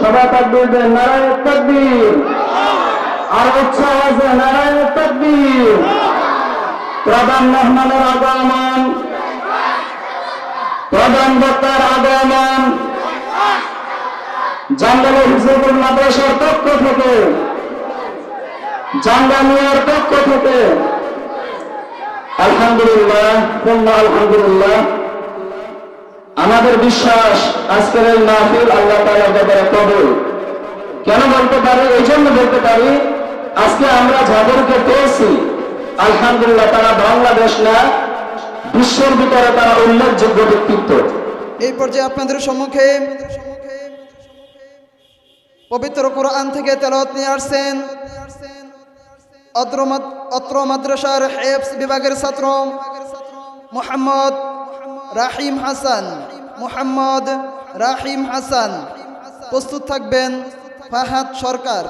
সবাই তাকবীর দেন, নারায়ে তাকবীর। আর উৎসাহ আছে, নারায়ে তাকবীর। প্রধান মেহমানের আগমন, প্রধান বক্তার আগমন জাঙ্গালে হিফজুল মাদ্রাসার পক্ষ থেকে, জাঙ্গালিয়ার পক্ষ থেকে আলহামদুলিল্লাহ, আলহামদুলিল্লাহ। আমাদের বিশ্বাস আজকের এই মাহফিল আল্লাহ তাআলার দরবারে কবুল। কেন বলতে পারি? এই জন্য বলতে পারি, আজকে আমরা যাদেরকে পেয়েছি আলহামদুলিল্লাহ তারা বাংলাদেশ না, বিশ্বের ভিতরে তারা উল্লেখযোগ্য ব্যক্তিত্ব। এই পর্যায়ে আপনাদের সম্মুখে পবিত্র কোরআন থেকে তেলাওয়াত নিয়ে আসছেন অত্র মাদ্রাসার হেফজ বিভাগের ছাত্র মোহাম্মদ রাহিম হাসান। মোহাম্মদ রাহিম হাসান। প্রস্তুত থাকবেন ফাহাদ সরকার।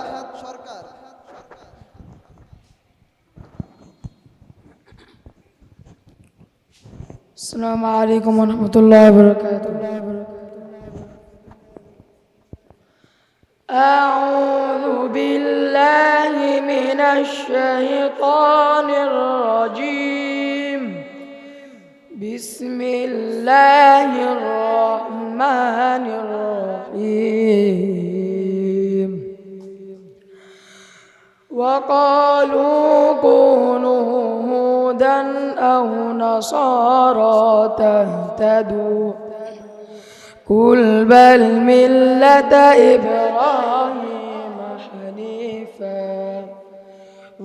السلام عليكم ورحمة الله وبركاته. أعوذ بالله من الشيطان الرجيم. بسم الله الرحمن الرحيم. وقالوا كونوا هودا أو نصارى تهتدوا قل بل ملة إبراهيم حنيفا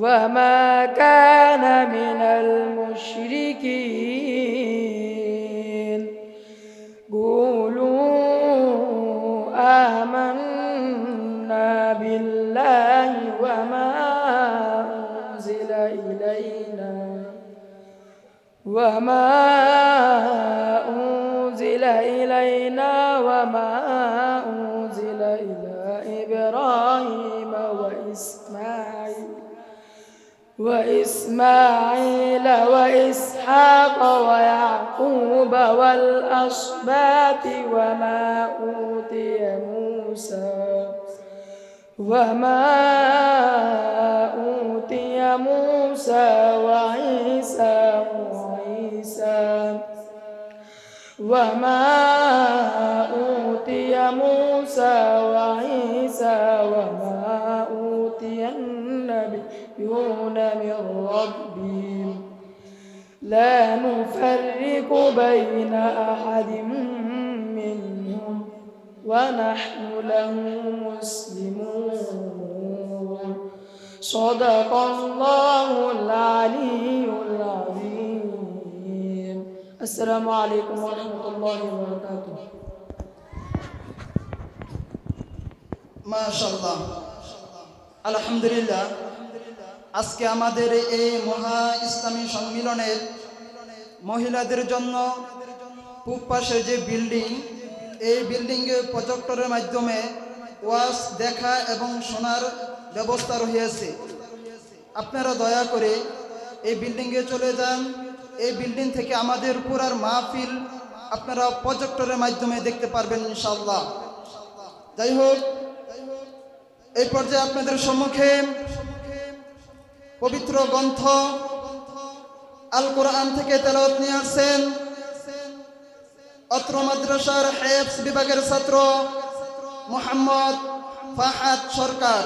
وما كان من المشركين قولوا آمنا بالله وما أنزل إلينا وما أنزل إلى إبراهيم وإسماعيل وإسحاق ويعقوب والأسباط وما أوتي موسى وعيسى وما أوتي النبيون من ربهم لا نفرق بين أحد منهم ونحن له مسلمون صدق الله العلي العظيم. السلام عليكم ورحمة الله وبركاته. মাশাআল্লাহ, আলহামদুলিল্লাহ। আজকে আমাদের এই মহা ইসলামী সম্মিলনের মহিলাদের জন্য পূব পাশের যে বিল্ডিং, এই বিল্ডিংয়ে প্রজেক্টরের মাধ্যমে ওয়াজ দেখা এবং শোনার ব্যবস্থা রয়েছে। আপনারা দয়া করে এই বিল্ডিংয়ে চলে যান। এই বিল্ডিং থেকে আমাদের পুরার মাহফিল আপনারা প্রজেক্টরের মাধ্যমে দেখতে পারবেন ইনশাআল্লাহ। যাই হোক, এই পর্যায়ে আপনাদের সম্মুখে পবিত্র গ্রন্থ আল কোরআন থেকে তেলাওয়াত নিয়ে আসছেন অত্র মাদ্রাসার হেফজ বিভাগের ছাত্র মোহাম্মদ ফাহাদ সরকার।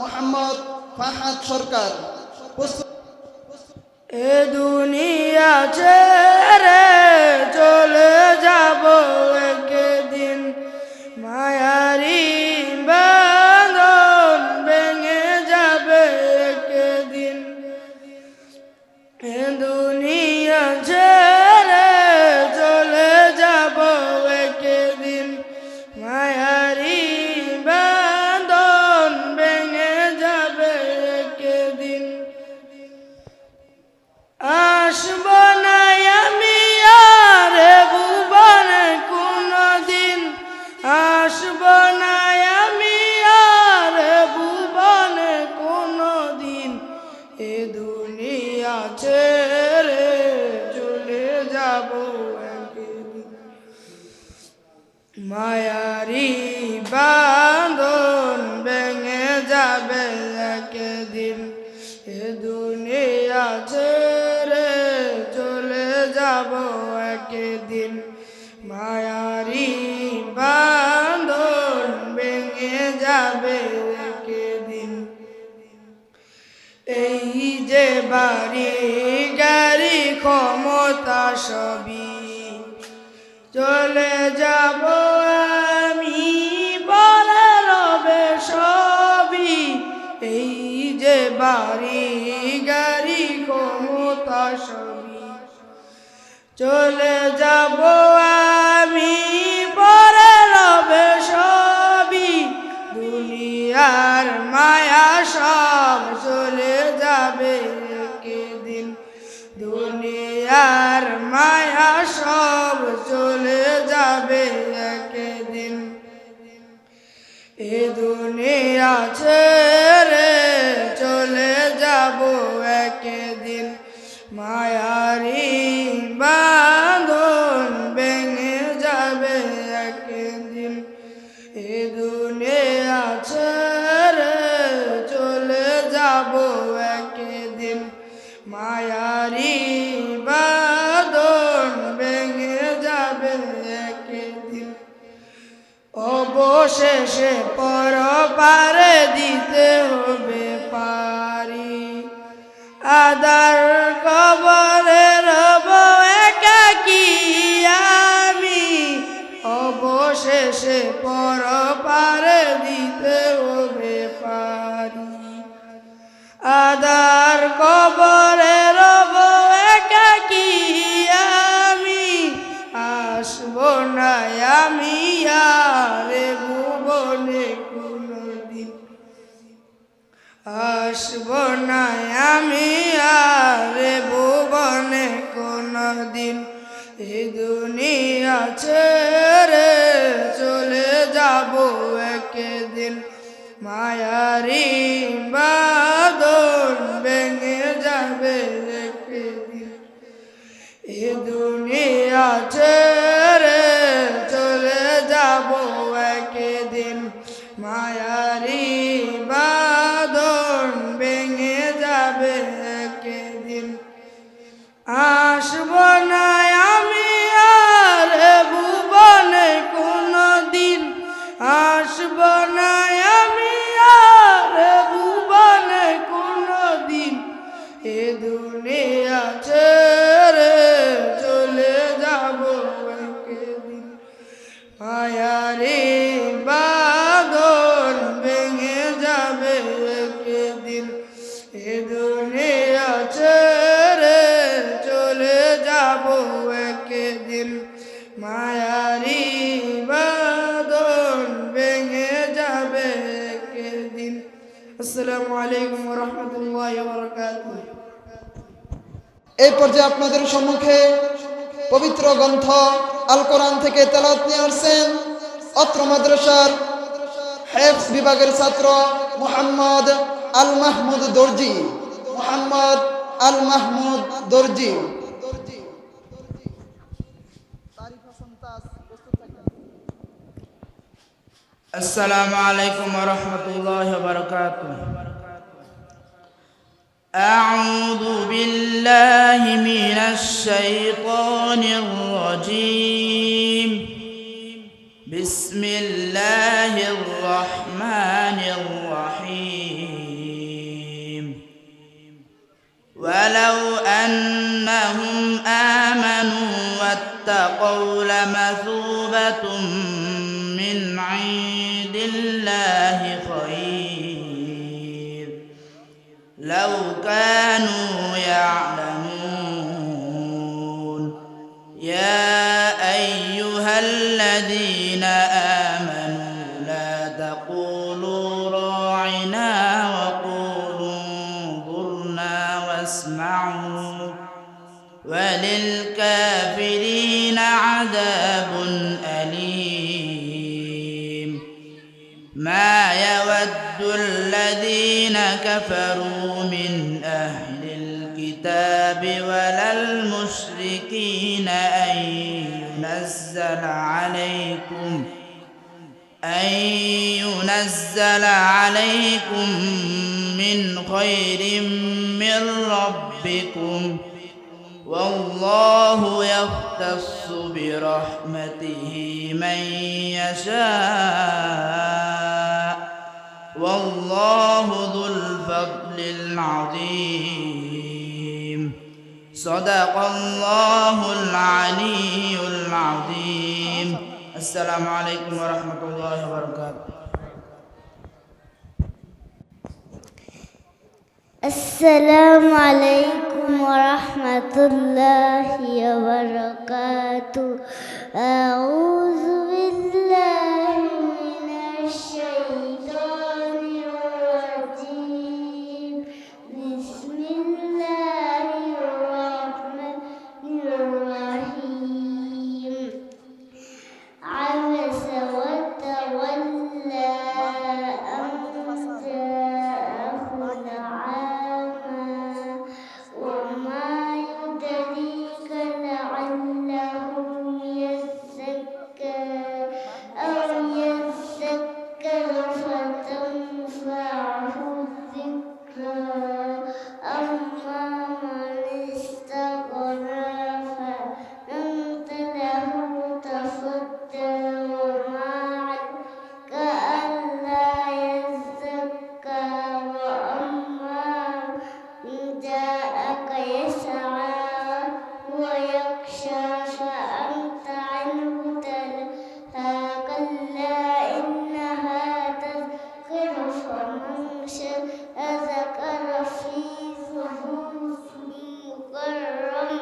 মোহাম্মদ ফাহাদ সরকার। এ দুনিয়া ছেড়ে চলে যাব একদিন, মায়ারি বাঁধন ভেঙে যাবে একদিন। এ দুনিয়া ছেড়ে চলে যাব একদিন, মায়ারি বাঁধন ভেঙে যাবে একদিন। আসব না আমি আর ভুবনে কোনদিন, বাড়ি গাড়ি ক্ষমতা সবই চলে যাব আমি, পরে রবে সবই। এই যে বাড়ি গাড়ি ক্ষমতা সবই চলে যাব আমি, পরে রবে সবই। দুনিয়ার মায়া সব চলে যাবে একদিন, দুনিয়ার মায়া সব চলে যাবে একদিন। এ দুনিয়া ছেড়ে চলে যাব একদিন, মায়ারি বাঁধন ভেঙে যাবে একদিন। এ দুনিয়া ছেড়ে চলে যাব একদিন, মায়ারি বাঁধন ভেঙে যাবে একদিন। অবশেষে পরপারে দিতে হবে পারি, আদার কবরে রব একাকী আমি। অবশেষে পরপারে দিতে হবে পারি, আদার কবরে রব একাকী আমি। আসব না আমি আর ভুবনে কোনদিন, আসব না আমি আর ভুবনে কোনদিন। এই দুনিয়া ছেড়ে চলে যাব একদিন, মায়ারি বাঁধন ভেঙে যাবে একদিন। এ দুনিয়া ছেড়ে চলে যাব একদিন, মায়ারি বাঁধন ভেঙে যাবে একদিন। আসব না আমি আর ভুবনে কোনদিন, আসব না আমি আর ভুবনে কোনদিন। এ দুনিয়া ছেড়ে চলে যাব একদিন, মায়ারি বাঁধন ভেঙে যাবে একদিন। এ দুনিয়া ছেড়ে চলে যাব একদিন, মায়ারি বাঁধন ভেঙে যাবে একদিন। আসসালামু আলাইকুম ওয়া রাহমাতুল্লাহি ওয়া বারাকাতুহু। এই পর্যায়ে আপনাদের সম্মুখে পবিত্র গ্রন্থ আল কোরআন থেকে তেলাওয়াত নিয়ে আসছেন অত্র মাদ্রাসার হেফজ বিভাগের ছাত্র মোহাম্মদ আল মাহমুদ দর্জি, মোহাম্মদ আল মাহমুদ দর্জি। আসসালামু আলাইকুম ওয়া রাহমাতুল্লাহি ওয়া বারাকাতুহু। আউযু বিল্লাহি মিনাশ শাইতানির রাজীম। বিসমিল্লাহির রাহমানির রাহিম। ওয়ালাউ আন্নাহুম আমানু ওয়াত্তাকাউ লামাসুবাতুম মিন ইনদিল্লাহি খায়র লাউ কানু ইয়ালামুন। ইয়া আইয়ুহাল্লাযীনা আমানু লা তাকুলু রা'ইনা ওয়া কুলু যুরনা ওয়াসমা'ু ওয়ালিল কাফিরিনা আযাবুন আলীম। মা الذين كفروا من أهل الكتاب ولا المشركين أن ينزل عليكم من خير من ربكم والله يختص برحمته من يشاء والله ذو الفضل العظيم. صدق الله العلي العظيم. السلام عليكم ورحمة الله وبركاته. السلام عليكم ورحمة الله وبركاته. أعوذ بالله من الشيطان الرجيم. بسم الله الرحمن الرحيم. عبس وتولى أن جاءه الأعمى وما يدريك لعله يزكى فتنفعه الذكرى. أما من استغنى فأنت له تصدى وما عنك ألا يزكى. وأما إن جاءك يسعى ويخشى فأنت عنه تلهى. كلا إنها تذكر فمن شاء ذكر في صحف مكرمة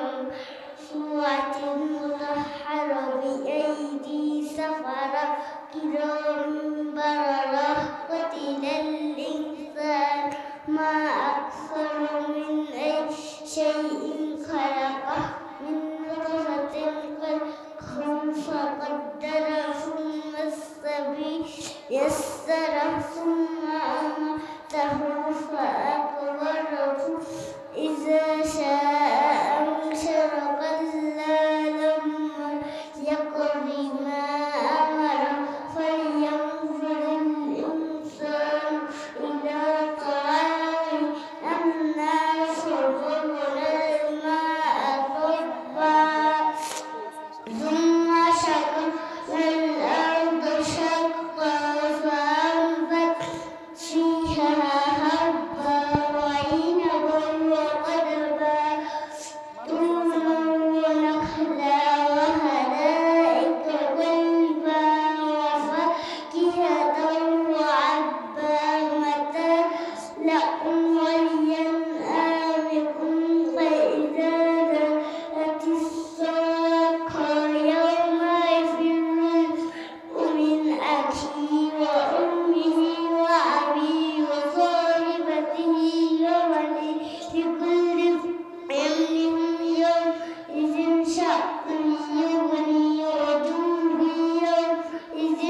مرفوعة مطهرة بأيدي سفرة كرام بررة. قتل الإنسان ما أكثر من أي شيء خلقه من نطفة خلقه فقدره ثم السبيل يسره ثم أماته فأقبره إذا شاء أنشره. كلا لما يقض ما أمره فلينظر الإنسان إلى طعامه أنا صببنا الماء صبا ثم شققنا الأرض شقا فأنبت فيها حبا وعنبا وقضبا طوبا ونخلا وحدائق غلبا وفاكهة وعبا متاعا لكم ولأنعامكم. فإذا جاءت الصاخة يوم يفر المرء من أخيه وأمه وأبيه وصاحبته وبنيه لكل امرئ منهم يومئذ شأن يغنيه. وجوه يومئذ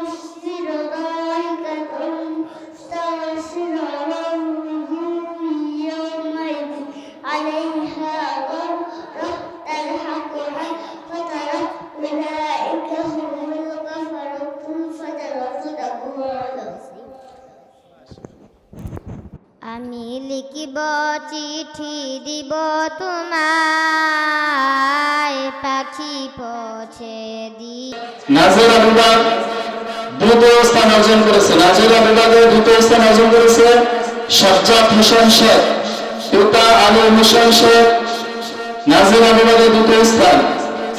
مسفرة ضاحكة مستبشرة ووجوه يومئذ عليها غبرة ترهقها قترة. أولئك هم الكفرة الفجرة. صدق الله العظيم. আমি লিখিব চিঠি দিব তোমায় পাখি পৌঁছে দি। নাজিরা বিভাগ দ্বিতীয় স্থান অর্জন করেছে। নাজিরা বিভাগে দ্বিতীয় স্থান অর্জন করেছে সাজ্জাদ হোসেন শেখ, পিতা আলী হোসেন শেখ। নাজিরা বিভাগে দ্বিতীয় স্থান।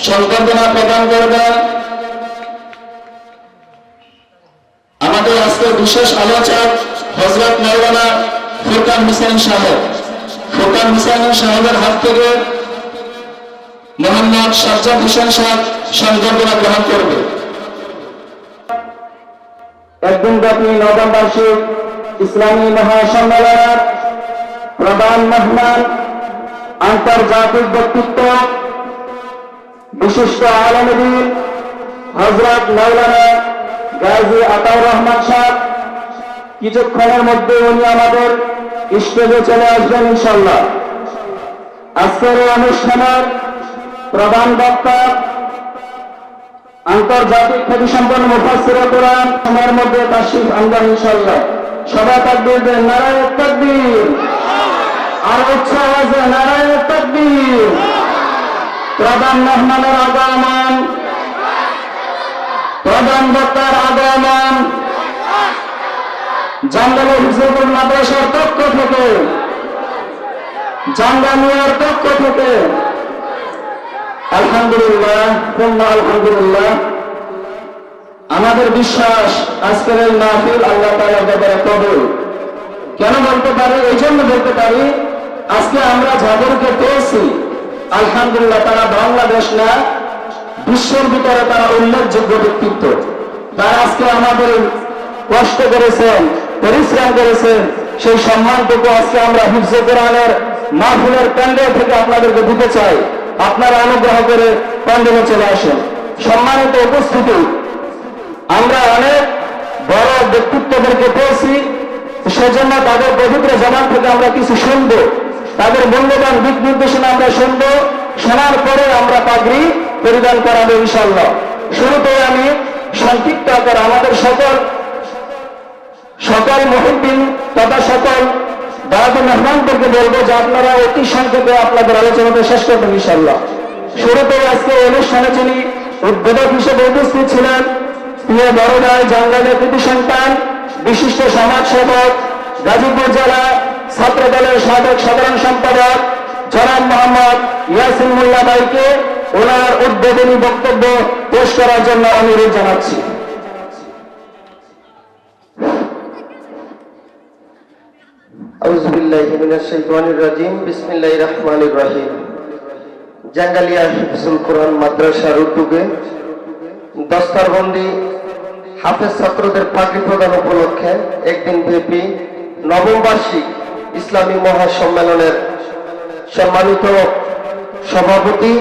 সংবর্ধনা প্রদান করবেন আমাদের আজকের বিশেষ আলোচক হযরত মাওলানা ফুরকান হোসেন সাহেব। ফুরকান হোসেন সাহেবের হাত থেকে মোহাম্মদ সাজ্জাদ হোসেন সাহেব সংবর্ধনা গ্রহণ করবে। একদিন ব্যাপী নবম বার্ষিক ইসলামী মহাসম্মেলনের প্রধান মেহমান, আন্তর্জাতিক ব্যক্তিত্ব, বিশিষ্ট আলেম দ্বীন হযরত মাওলানা গাজী আতাউর রহমান সাহেব। কিছুক্ষণের মধ্যে উনি আমাদের স্টেজে চলে আসবেন ইনশাআল্লাহ। আজকের এই অনুষ্ঠানের প্রধান বক্তা আন্তর্জাতিক খ্যাতিসম্পন্ন মুফাসসিরে কোরআন সময়ের মধ্যে তাশরীফ আনবেন ইনশাআল্লাহ। সবাই তাকবীর দেন, নারায়ে তাকবীর। আর উচ্চ আওয়াজে নারায়ে তাকবীর। প্রধান মেহমানের আগমন, প্রধান বক্তার আগমন জাঙ্গালে হিফজুল মাদ্রাসার পক্ষ থেকে জাঙ্গামিয়ার পক্ষ থেকে আলহামদুলিল্লাহ, আলহামদুলিল্লাহ। আমাদের বিশ্বাস আজকের এই মাহফিল আল্লাহ তাআলার দরবারে কবুল। কেন বলতে পারি? এই জন্য বলতে পারি, আজকে আমরা যাদেরকে পেয়েছি আলহামদুলিল্লাহ, তারা বাংলাদেশ না, বিশ্বের ভিতরে তারা উল্লেখযোগ্য ব্যক্তিত্ব। তারা আজকে আমাদের কষ্ট করেছেন, পরিশ্রম করেছেন, সেই সম্মানটুকু আজকে আমরা হিফজে কোরআনের মাহফিলের প্যান্ডেল থেকে আপনাদেরকে দিতে চাই। আপনারা অনুগ্রহ করে প্যান্ডেলে চলে আসেন। সম্মানিত উপস্থিতি, আমরা অনেক বড় ব্যক্তিত্বদেরকে পেয়েছি, সেজন্য তাদের পবিত্র জবান থেকে আমরা কিছু শুনবো, তাদের মূল্যবান দিক নির্দেশনা আমরা শুনবো। শোনার পরে আমরা পাগড়ি পরিধান করাবো ইনশাআল্লাহ। শুরুতে আমি সংক্ষিপ্ত আকারে আমাদের সকল মুহিদ্দিন তথা সকল দাদু মেহমানদেরকে বলবো যে আপনারা অতি সংক্ষেপে আপনাদের আলোচনাটা শেষ করবেন ইনশাআল্লাহ। শুরুতে আজকে অনুষ্ঠানে যিনি উদ্বোধক হিসেবে উপস্থিত ছিলেন, প্রিয় বড় ভাই, জাঙ্গালের কৃতি সন্তান, বিশিষ্ট সমাজসেবক, গাজীপুর জেলা ছাত্র দলের সাবেক সাধারণ সম্পাদক জনাব মোহাম্মদ ইয়াসিন মোল্লা ভাইকে ওনার উদ্বোধনী বক্তব্য পেশ করার জন্য অনুরোধ জানাচ্ছি। আউযু বিল্লাহি মিনাশ শাইতানির রাজিম। বিসমিল্লাহির রহমানির রহিম। জাঙ্গালিয়া হিফজুল কোরআন মাদ্রাসার উদ্যোগে দস্তারবন্দি হাফেজ ছাত্রদের পাগড়ি প্রদান উপলক্ষে একদিন ব্যাপী নবম বার্ষিক ইসলামী মহাসম্মেলনের সম্মানিত সভাপতি,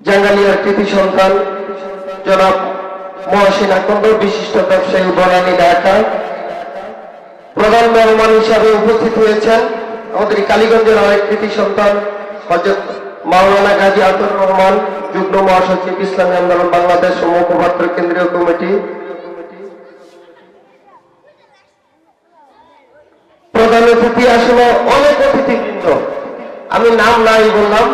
জাঙ্গালিয়ার কৃতি সন্তান জনাব মহসিন আকন্দ, বিশিষ্ট ব্যবসায়ী, বনানী, ঢাকা, প্রধান মেহমান হিসাবে উপস্থিত হয়েছেন আমাদের কালীগঞ্জের অনেক কৃতি সন্তান হযরত মাওলানা গাজী আতুর রহমান, যুগ্ম মহাসচিব, ইসলামী আন্দোলন বাংলাদেশ ও মুখপাত্র, কেন্দ্রীয় কমিটি। প্রধান অতিথি আসলে অনেক অতিথিবৃন্দ, আমি নাম নাই বললাম।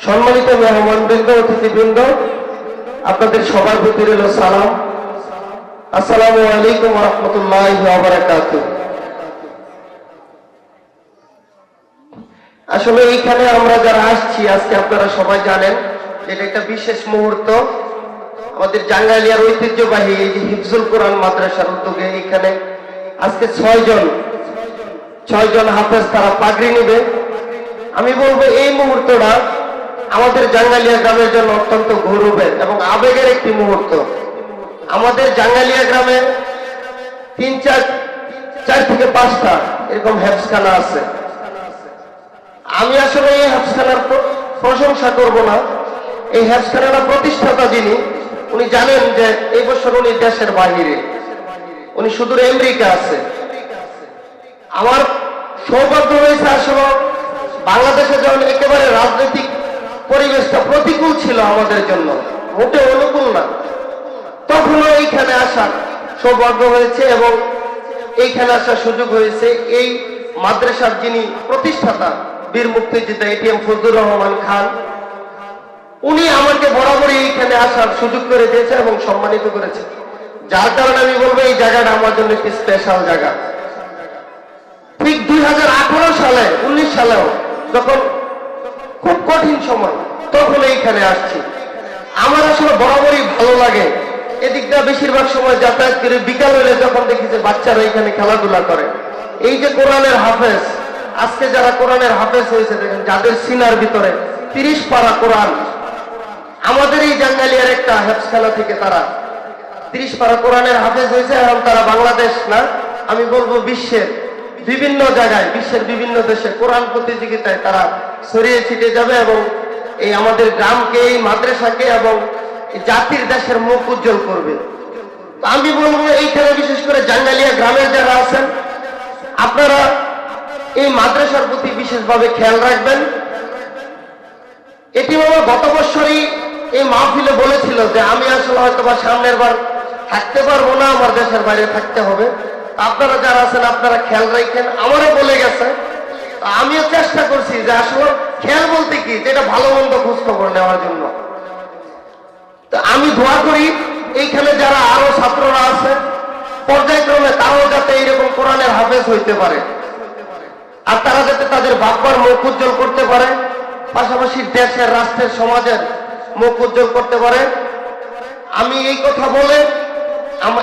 সম্মানিত মেহমানবৃন্দ, অতিথিবৃন্দ, আপনাদের সবার প্রতি রইল সালাম। আসসালামু আলাইকুম ওয়া রাহমাতুল্লাহি ওয়া বারাকাতুহু। আসলে এইখানে আমরা যারা আসছি আজকে, আপনারা সবাই জানেন যে এটা একটা বিশেষ মুহূর্ত। আমাদের জাঙ্গালিয়ার ঐতিহ্যবাহী এই যে হিফজুল কোরআন মাদ্রাসার উদ্যোগে এখানে আজকে 6 জন হাফেজ তারা পাগড়ি নেবে। আমি বলবো এই মুহূর্তটা আমাদের জাঙ্গালিয়া গ্রামের জন্য অত্যন্ত গৌরবের এবং আবেগের একটি মুহূর্ত। আমাদের জাঙ্গালিয়া গ্রামে 4 থেকে 5টা এরকম হেফজখানা আছে। আমি আসলে এই হেফজখানার প্রশংসা করব না। এই হেফজখানার প্রতিষ্ঠাতা যিনি, উনি জানেন যে এই বছর উনি দেশের বাহিরে, উনি সুদূর আমেরিকা আছে। আমার সৌভাগ্য হয়েছে আসলে বাংলাদেশে যখন একেবারে রাজনৈতিক পরিবেশটা প্রতিকূল ছিল আমাদের জন্য, মোটে অনুকূল না, তখনও এইখানে আসার সৌভাগ্য হয়েছে এবং এইখানে আসার সুযোগ হয়েছে। এই মাদ্রাসার যিনি প্রতিষ্ঠাতা বীর মুক্তিযোদ্ধা এটিএম ফজলুর রহমান খান, উনি আমাকে বরাবরই এইখানে আসার সুযোগ করে দিয়েছে এবং সম্মানিত করেছে, যার কারণে আমি বলবো এই জায়গাটা আমার জন্য একটি স্পেশাল জায়গা। ঠিক 2018 সালে 19 সালেও যখন খুব কঠিন সময়, তখন এইখানে আসছি। আমার আসলে বরাবরই ভালো লাগে। এদিকটা বেশিরভাগ সময় যাতায়াত করে বিকাল হলে যখন দেখি যে বাচ্চারা এখানে খেলাধুলা করে, এই যে কোরআনের হাফেজ, আজকে যারা কোরআনের হাফেজ হয়েছে দেখেন, যাদের সিনার ভিতরে 30 পারা কোরআন, আমাদের এই জাঙ্গালিয়ার একটা হেফজখানা থেকে তারা 30 পারা কোরআনের হাফেজ হয়েছে। এবং তারা বাংলাদেশ না, আমি বলবো বিশ্বের বিভিন্ন জায়গায়, বিশ্বের বিভিন্ন দেশে কোরআন প্রতিযোগিতায় তারা ছড়িয়ে ছিটিয়ে যাবে এবং এই আমাদের গ্রামকে, এই মাদ্রাসাকে এবং জাতির দেশের মুখ উজ্জ্বল করবে। আমি বলবো এইখানে বিশেষ করে জাঙ্গালিয়া গ্রামের যারা আছেন, আপনারা এই মাদ্রাসার প্রতি বিশেষভাবে খেয়াল রাখবেন। এটি বাবা গত বছরই এই মাহফিলে বলেছিল যে আমি আসলে হয়তো বা সামনের বার থাকতে পারবো না, আমার দেশের বাইরে থাকতে হবে। আপনারা যারা আছেন আপনারা খেয়াল রাখেন, আমারও বলে গেছে। আমিও চেষ্টা করছি যে আসলে খেয়াল বলতে কি, যেটা ভালো মন্দ খোঁজ খবর নেওয়ার জন্য। তো আমি দোয়া করি এইখানে যারা আরো ছাত্ররা আছে পর্যায়ক্রমে তারাও যাতে এইরকম কোরআনের হাফেজ হইতে পারে। আর তারা যাতে তাদের বাপমার মুখ উজ্জ্বল করতে পারে, পাশাপাশি দেশের, রাষ্ট্রের, সমাজের মুখ উজ্জ্বল করতে পারে। আমি এই কথা বলে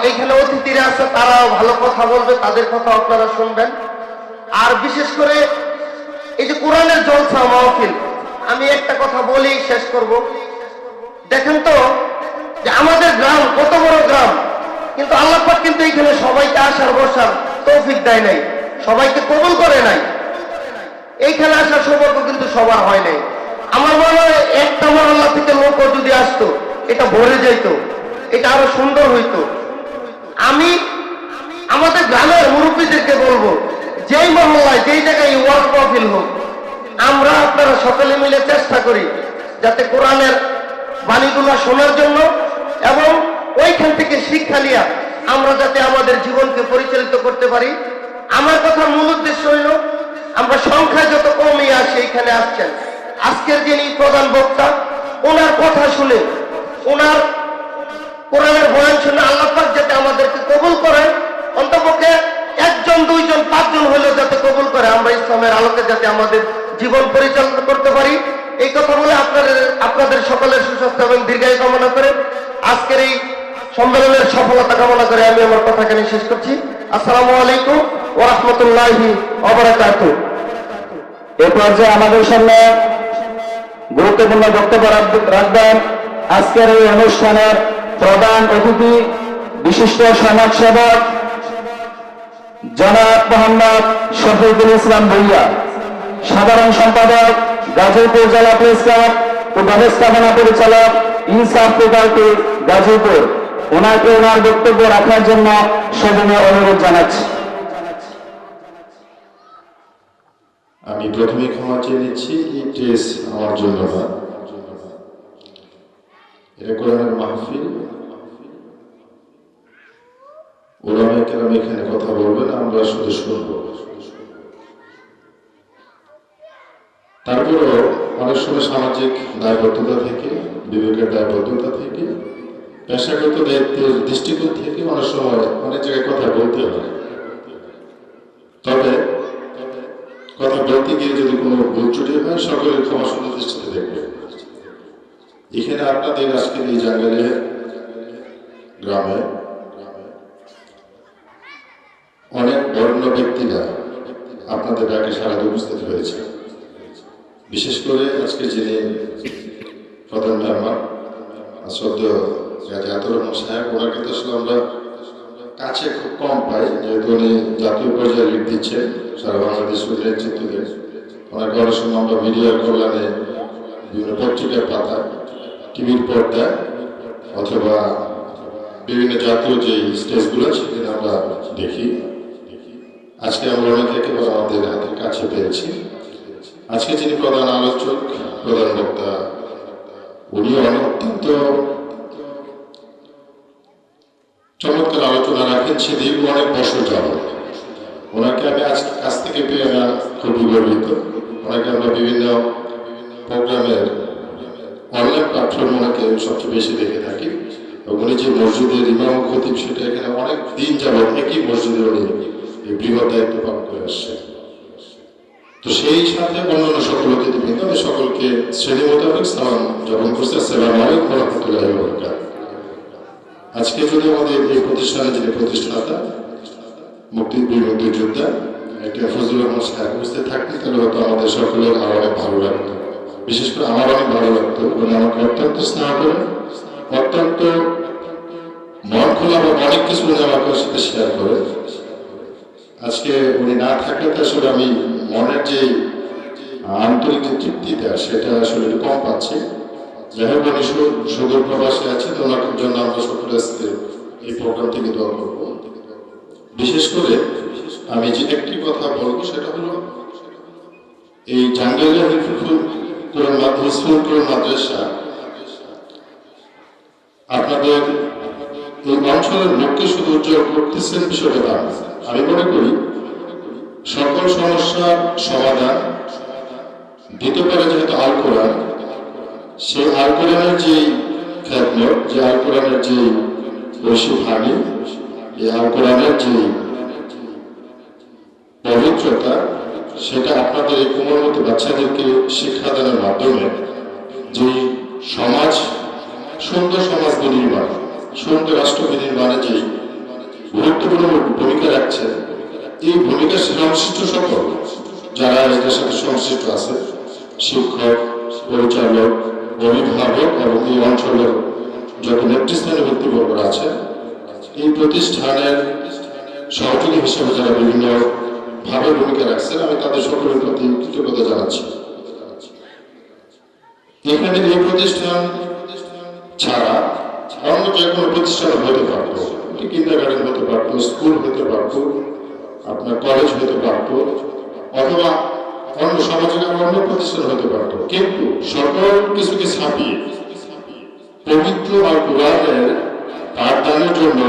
এইখানে অতিথিরা আছে, তারাও ভালো কথা বলবে, তাদের কথা আপনারা শুনবেন। আর বিশেষ করে এই যে কোরআনের জলসা মাহফিল, আমি একটা কথা বলেই শেষ করব। দেখেন তো যে আমাদের গ্রাম কত বড় গ্রাম, কিন্তু আল্লাহ পাক কিন্তু এখানে সবাইকে আসার বসার তৌফিক দেয় নাই, সবাইকে কবুল করে নাই। এইখানে আসার সৌভাগ্য কিন্তু সবার হয় নাই। আমার মনে হয় একটা মহল্লা থেকে লোকও যদি আসতো, এটা ভরে যেত, এটা আরো সুন্দর হইতো। আমি আমাদের গ্রামের মুরব্বীদেরকে বলবো, যেই মহল্লায় যেই জায়গায় ওয়াজ মাহফিল হোক, আমরা আপনারা সকলে মিলে চেষ্টা করি যাতে কোরআনের বাণীগুলো শোনার জন্য এবং ওইখান থেকে শিক্ষা নিয়ে আমরা যাতে আমাদের জীবনকে পরিচালিত করতে পারি। আমার কথা মূল উদ্দেশ্য হইল, আমরা সংখ্যায় যত কমই আসি এখানে আসছেন, আজকের যিনি প্রধান বক্তা, ওনার কথা শুনে, ওনার কোরআনের বয়ান শুনে আল্লাহ পাক যাতে আমাদেরকে কবুল করে, অন্তপক্ষে একজন, দুইজন, পাঁচজন হলেও যাতে কবুল করে, আমরা ইসলামের আলোকে যাতে আমাদের জীবন পরিচালনা করতে পারি। এই কথা বলে আপনাদের সকলের সুস্বাস্থ্য এবং দীর্ঘায়ু কামনা করে আজকের এই সম্মেলনের সফলতা কামনা করে আমি আমার কথাখানি শেষ করছি। আসসালামু আলাইকুম ওয়া রাহমাতুল্লাহি ওয়া বারাকাতুহু। এ পর্যায়ে আমাদের সামনে গুরুত্বপূর্ণ বক্তব্য রাখবেন আজকের এই অনুষ্ঠানের প্রধান অতিথি, বিশিষ্ট সমাজসেবক জনাব মোহাম্মদ শফিকুল ইসলাম ভূঁইয়া, সাধারণ সম্পাদক গাজীপুর জেলা প্রেস ক্লাব ও ব্যবস্থাপনা পরিচালক ইনসাফ পার্টি গাজীপুর। ওনাকে ওনার বক্তব্য রাখার জন্য সবিনয় অনুরোধ জানাচ্ছি। আমি প্রথমে ক্ষমা চেয়ে নিচ্ছি, এই টেস আমার জন্য না, এটা কোরআনের মাহফিল। ওলামায়ে কেরাম এখানে কথা বলবেন, আমরা শুধু শুনবো। তারপরেও অনেক সময় সামাজিক দায়বদ্ধতা থেকে, বিবেকের দায়বদ্ধতা থেকে, পেশাগত দায়িত্বের দৃষ্টিকোণ থেকে অনেক সময় অনেক জায়গায় কথা বলতে হয়। তবে কথা বলতে গিয়ে যদি কোনো ভুল ত্রুটি হয়, সকলের ক্ষমা সুন্দর দৃষ্টিতে দেখবে। এখানে আপনাদের আজকের এই জাঙ্গালে গ্রামে অনেক বর্ণ ব্যক্তিরা আপনাদের ডাকে সারাতে উপস্থিত হয়েছে। বিশেষ করে আজকে যিনি প্রধান মেহমান শ্রদ্ধেয় গাজী আতাউর রহমান সাহেব, ওনাকে তো আসলে আমরা কাছে খুব কম পাই, যেহেতু উনি জাতীয় পর্যায়ে লিড দিচ্ছেন, সারা বাংলাদেশ নেতৃত্ব দেন। ওনাকে অনেক সময় আমরা মিডিয়ার কল্যাণে বিভিন্ন পত্রিকার পাতা, টিভির পর্দায় অথবা বিভিন্ন জাতীয় যে স্টেজগুলো সেখানে আমরা দেখি। আজকে আমরা অনেক একেবারে আমাদের হাতের কাছে পেয়েছি। আজকে যিনি প্রধান আলোচক, প্রধান বক্তা, উনি অত্যন্ত চমৎকার আলোচনা রাখেন, সেদিন অনেক বছর যাব। ওনাকে আমি আজ কাছ থেকে পেয়ে না খুবই গর্বিত। ওনাকে আমরা বিভিন্ন প্রোগ্রামের অনলাইন প্ল্যাটফর্ম ওনাকে সবচেয়ে বেশি দেখে থাকি। উনি যে মসজিদের ইমাম খতিব, সেটা এখানে অনেক দিন যাবত একই মসজিদে উনি এই বৃহৎ দায়িত্ব পালন করে আসছে। তো সেই সাথে অন্যান্য সকল অতিথিবৃন্দ, আমি সকলকে শ্রেণী মোতাবেক সালাম জ্ঞাপন করছি। আসসালামু আলাইকুম ওয়া রাহমাতুল্লাহি ওয়া বারাকাতুহু। আজকে যদি আমাদের এই প্রতিষ্ঠানে যিনি প্রতিষ্ঠাতা, মুক্তিবীর মুক্তিযোদ্ধা একটা ফজলুর রহমান সাহেব উপস্থিত থাকতেন, তাহলে হয়তো আমাদের সকলের আরো অনেক ভালো লাগতো। বিশেষ করে আমার অনেক ভালো লাগতো। উনি আমাকে অত্যন্ত স্নেহ করেন, অত্যন্ত মন খোলা বা অনেক কিছু উনি আমাকে সাথে শেয়ার করে। আজকে উনি না থাকলে তো আসলে আমি মনের যে আন্তরিক যে তৃপ্তিটা, সেটা আসলে একটু কম পাচ্ছি। যাই হোক, উনি সুদূর প্রবাসে আছেন, ওনার জন্য আমরা সকলে আজকে এই প্রোগ্রামটি দোয়া করবো। বিশেষ করে আমি যে একটি কথা বলবো, সেটা হলো এই জাঙ্গালিয়া হিফজুল কোরআন মাদ্রাসা আপনাদের এই অঞ্চলের লোককে শুধু উজ্জ্বল করতেছেন, বিষয়টা তা না। আমি মনে করি সকল সমস্যার সমাধান দিতে পারে যেহেতু আল কোরআন, সেই আল কোরআনের যে খেদমত, যে আল কোরআনের যে রশিদহানি, এই আল কোরআনের যে পবিত্রতা, সেটা আপনাদের এই কোমলমতি বাচ্চাদেরকে শিক্ষাদানের মাধ্যমে যে সমাজ, সুন্দর সমাজ বিনির্মাণ, সুন্দর রাষ্ট্র বিনির্মাণে যে গুরুত্বপূর্ণ ভূমিকা রাখছে, এই ভূমিকা সংশ্লিষ্ট সকল যারা এটার সাথে সংশ্লিষ্ট আছে, শিক্ষক, পরিচালক, অভিভাবক এবং এই অঞ্চলের যত নেতৃস্থানীয় ব্যক্তিবর্গ আছে, এই প্রতিষ্ঠানের সহযোগী হিসেবে যারা বিভিন্ন ভাবে ভূমিকা রাখছেন, আমি তাদের সকলের প্রতি কৃতজ্ঞতা জানাচ্ছি। এখানে এই প্রতিষ্ঠান ছাড়া অন্য যে কোনো প্রতিষ্ঠান হতে পারত, কিন্ডারগার্টেন হতে পারত, স্কুল হতে পারত, আপনার কলেজ হতে পারত, অথবা অন্য সামাজিক অন্য প্রতিষ্ঠান হতে পারত, কিন্তু সকল কিছুকে ছাপিয়ে পবিত্র আর কোরআনের পাঠদানের জন্য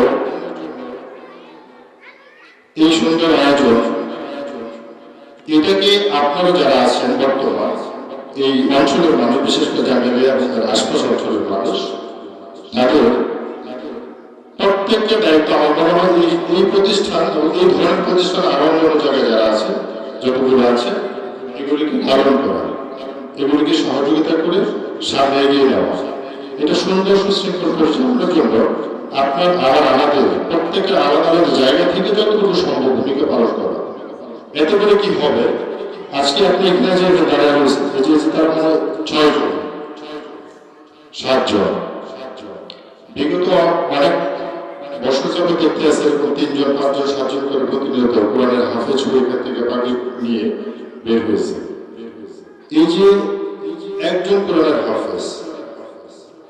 এই সুন্দর আয়োজন, এটাকে আপনারা যারা আছেন বর্তমান এই অঞ্চলের মানুষ, বিশেষ করে জাঙ্গালিয়া এবং তার আশপাশ অঞ্চলের মানুষ, তাদের প্রত্যেকটা দায়িত্ব আমার মনে হয় এই প্রতিষ্ঠান এবং এই ধরনের প্রতিষ্ঠান আরো অন্য জায়গায় যারা আছে, যতগুলো আছে, এগুলিকে ধারণ করা, এগুলিকে সহযোগিতা করে সামনে এগিয়ে নেওয়া। এটা সুন্দর সুশৃঙ্খল পরিচালনার জন্য আপনার আর আমাদের প্রত্যেকের আলাদা আলাদা জায়গা থেকে যতটুকু সম্ভব ভূমিকা পালন করা। এতে করে কি হবে, আজকে আপনি এখানে যে দাঁড়িয়ে রয়েছেন, তার মানে 6 জন 7 জন, বিগত অনেক বছর যাবত দেখতে আছে এরকম 3 জন 5 জন 7 জন করে প্রতিনিয়ত কোরআনের হাফেজ হয়ে এখান থেকে পাখি নিয়ে বের হয়েছে। এই যে একজন কোরআনের হাফেজ,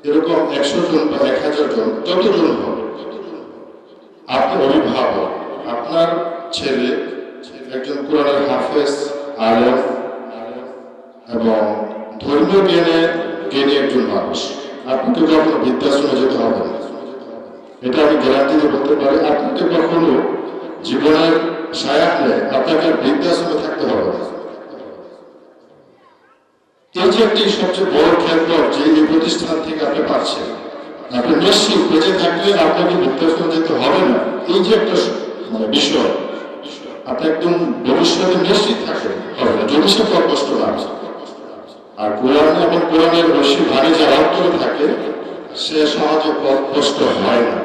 এরকম 100 জন বা 1000 জন, যতজন হবে, আপনার অভিভাবক, আপনার ছেলে একজন কোরআনের হাফেজ, আলেম এবং ধর্মীয় জ্ঞানী একজন মানুষ, আপনাকে কখনো বৃদ্ধাশ্রমে যেতে হবে না, এটা আমি গ্যারান্টি দিয়ে বলতে পারি। আপনাকে কখনো জীবনের সায়াত নেই, আপনাকে বৃদ্ধাশ্রমে থাকতে হবে না। এই যে একটি সবচেয়ে বড় খেদমত যে এই প্রতিষ্ঠান থেকে আপনি পাচ্ছেন, আপনি নিশ্চিত বেঁচে থাকলে আপনাকে বৃদ্ধাশ্রমে যেতে হবে না, এই যে একটা বিষয়, আপনি একদম ভবিষ্যতে নিশ্চিত থাকবেন হবে না, যদি সে কষ্ট না আছে। আর কোরআন এবং কোরআনের ঐশী বাণী যারা অন্তরে থাকে, সে সমাজে কষ্ট হয় না,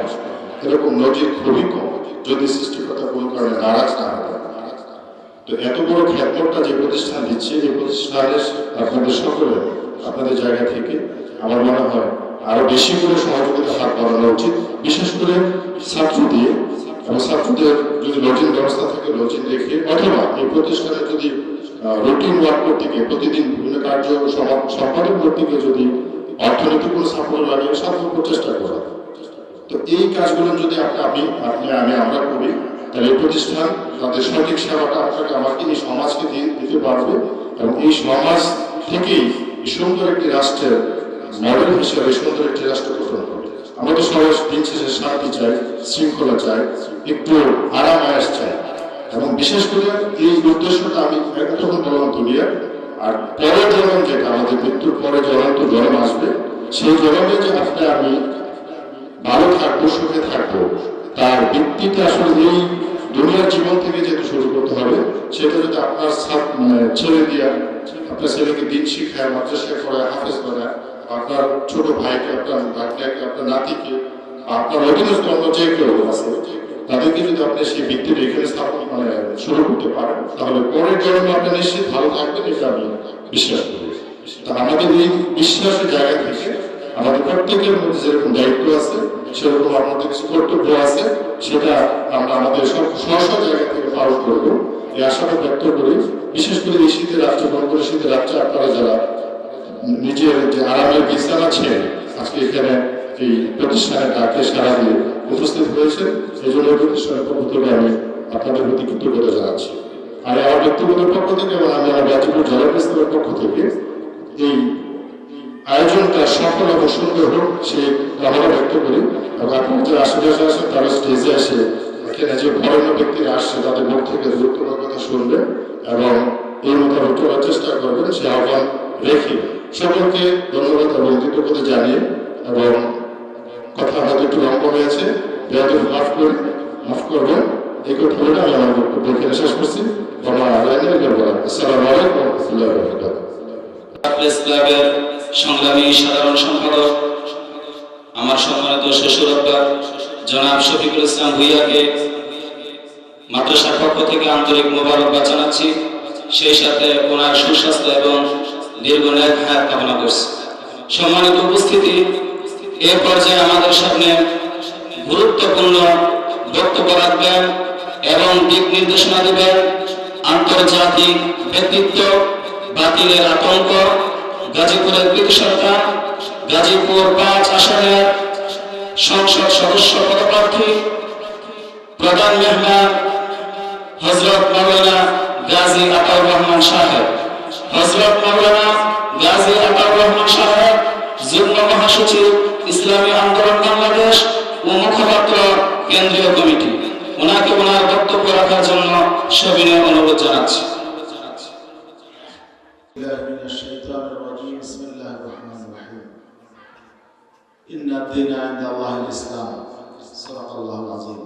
এরকম নজির খুবই কম, যদি সৃষ্টিকর্তা কোনো কারণে নারাজ না হয়। তো এত বড় খেদমতটা যে প্রতিষ্ঠান দিচ্ছে, এই প্রতিষ্ঠানের আপনাদের সকলে আপনাদের জায়গা থেকে আমার মনে হয় আরো বেশি করে সহযোগিতা হাত বাড়ানো উচিত, বিশেষ করে ছাত্র দিয়ে, এবং ছাত্রদের যদি লজিং ব্যবস্থা থাকে লজিং রেখে, অথবা এই প্রতিষ্ঠানে যদি রুটিন ওয়ার্ক করতে গিয়ে প্রতিদিন বিভিন্ন কার্য সম্পাদন করতে গিয়ে যদি অর্থনৈতিক কোনো সাফল্য লাগে, সাফল্য প্রচেষ্টা করা। তো এই কাজগুলো যদি আমরা করি, তাহলে এই প্রতিষ্ঠান তাদের সঠিক সেবাটা আপনাকে আমাকে এই সমাজকে দিতে পারবে, এবং এই সমাজ থেকেই সুন্দর একটি রাষ্ট্রের মডেল হিসেবে সুন্দর একটি রাষ্ট্র গঠন করবে। আমরা তো সবাই দিন শেষে শান্তি চাই, শৃঙ্খলা চাই, একটু আরাম আয়াস চাই, এবং বিশেষ করে এই উদ্দেশ্যটা আমি এতক্ষণ বললাম দুনিয়া, আর পরের জন্ম যেটা আমাদের মৃত্যুর পরে জ্বলন্ত জন্ম আসবে, সেই জন্মে যে আমি ভালো থাকবো, সুখে থাকবো, তার ভিত্তিটা আসলে এই দুনিয়ার জীবন থেকে যেহেতু শুরু করতে হবে, সেটা যদি আপনার ছেলে দিয়া, আপনার ছেলেকে দিন শিখায়, মাদ্রাসায় পড়ায়, হাফেজ বানায়, আপনার ছোট ভাইকে, আপনার ভাগ্নাকে, আপনার নাতিকে, আপনার অধীনস্থ অন্য যে কেউ আছে, তাদেরকে যদি আপনি সেই ভিত্তিটা এখানে স্থাপন শুরু করতে পারেন, তাহলে পরের জন্ম আপনি নিশ্চিত ভালো থাকবেন, এটা আমি বিশ্বাস করি। তা আমাদের এই বিশ্বাসের জায়গা থেকে আমাদের প্রত্যেকের মধ্যে যেরকম দায়িত্ব আছে, সেরকম আমাদের কিছু কর্তব্য আছে, সেটা আমরা আমাদের সব জায়গা থেকে পালন করবো, এই আশাটা ব্যক্ত করি। বিশেষ করে এই শীতের রাত্রে, বন্ধুরা শীতের রাত্রে আপনারা যারা নিজের যে আরামের বিছানা ছেড়ে আজকে এখানে এই প্রতিষ্ঠানের ডাকে সারা দিয়ে উপস্থিত হয়েছেন, এই জন্য প্রতিষ্ঠানের পক্ষ থেকে আমি আপনাদের প্রতি কৃতজ্ঞতা জানাচ্ছি। আর আমার ব্যক্তিগত পক্ষ থেকে এবং আমি আমার গাজীপুর জেলা প্রেসক্লাবের পক্ষ থেকে এই আয়োজনটা সফল এবং সুন্দর হোক সেই কামনা ব্যক্ত করি। এবং আপনারা যে আশেপাশে আসেন, তারা স্টেজে এসে এখানে যে বরেণ্য ব্যক্তিরা আসছে, তাদের মুখ থেকে গুরুত্বপূর্ণ কথা শুনবেন এবং এই মোতাবেক চলার চেষ্টা করবেন, সে আহ্বান রেখে সকলকে ধন্যবাদ এবং কৃতজ্ঞতা জানিয়ে, এবং কথা হয়তো একটু লম্বা হয়েছে, মাফ করবেন, এই কথা বলে আমি আমার বক্তব্য এখানে শেষ করছি। আসসালামু আলাইকুম ওয়া রাহমাতুল্লাহি ওয়া বারাকাতুহু। প্রেস ক্লাবের সংগ্রামী সাধারণ সম্পাদক আমার সম্মানিত শ্বশুর আব্বা জনাব শফিকুল ইসলাম ভুইয়াকে মাদ্রাসার পক্ষ থেকে আন্তরিক মোবারকবাদ জানাচ্ছি। সেই সাথে ওনার সুস্বাস্থ্য এবং দীর্ঘায়ু হায়াত কামনা করছি। সম্মানিত উপস্থিতি, এ পর্যায়ে আমাদের সামনে গুরুত্বপূর্ণ বক্তব্য রাখবেন এবং দিক নির্দেশনা দেবেন আন্তর্জাতিক ব্যক্তিত্ব, বাতিলের আতঙ্ক, গাজীপুরের কৃতি সরকার, গাজীপুর 5 আসনের সংসদ সদস্য পদপ্রার্থী, প্রধান মেহমান হযরত মাওলানা গাজী আতাউর রহমান সাহেব, হযরত মাওলানা গাজী আতাউর রহমান সাহেব, যুগ্ম মহাসচিব ইসলামী আন্দোলন বাংলাদেশ ও মুখপাত্র কেন্দ্রীয় কমিটি। ওনাকে ওনার বক্তব্য রাখার জন্য সবিনয় অনুরোধ জানাচ্ছি। إن الدين عند الله الإسلام صدق الله العظيم.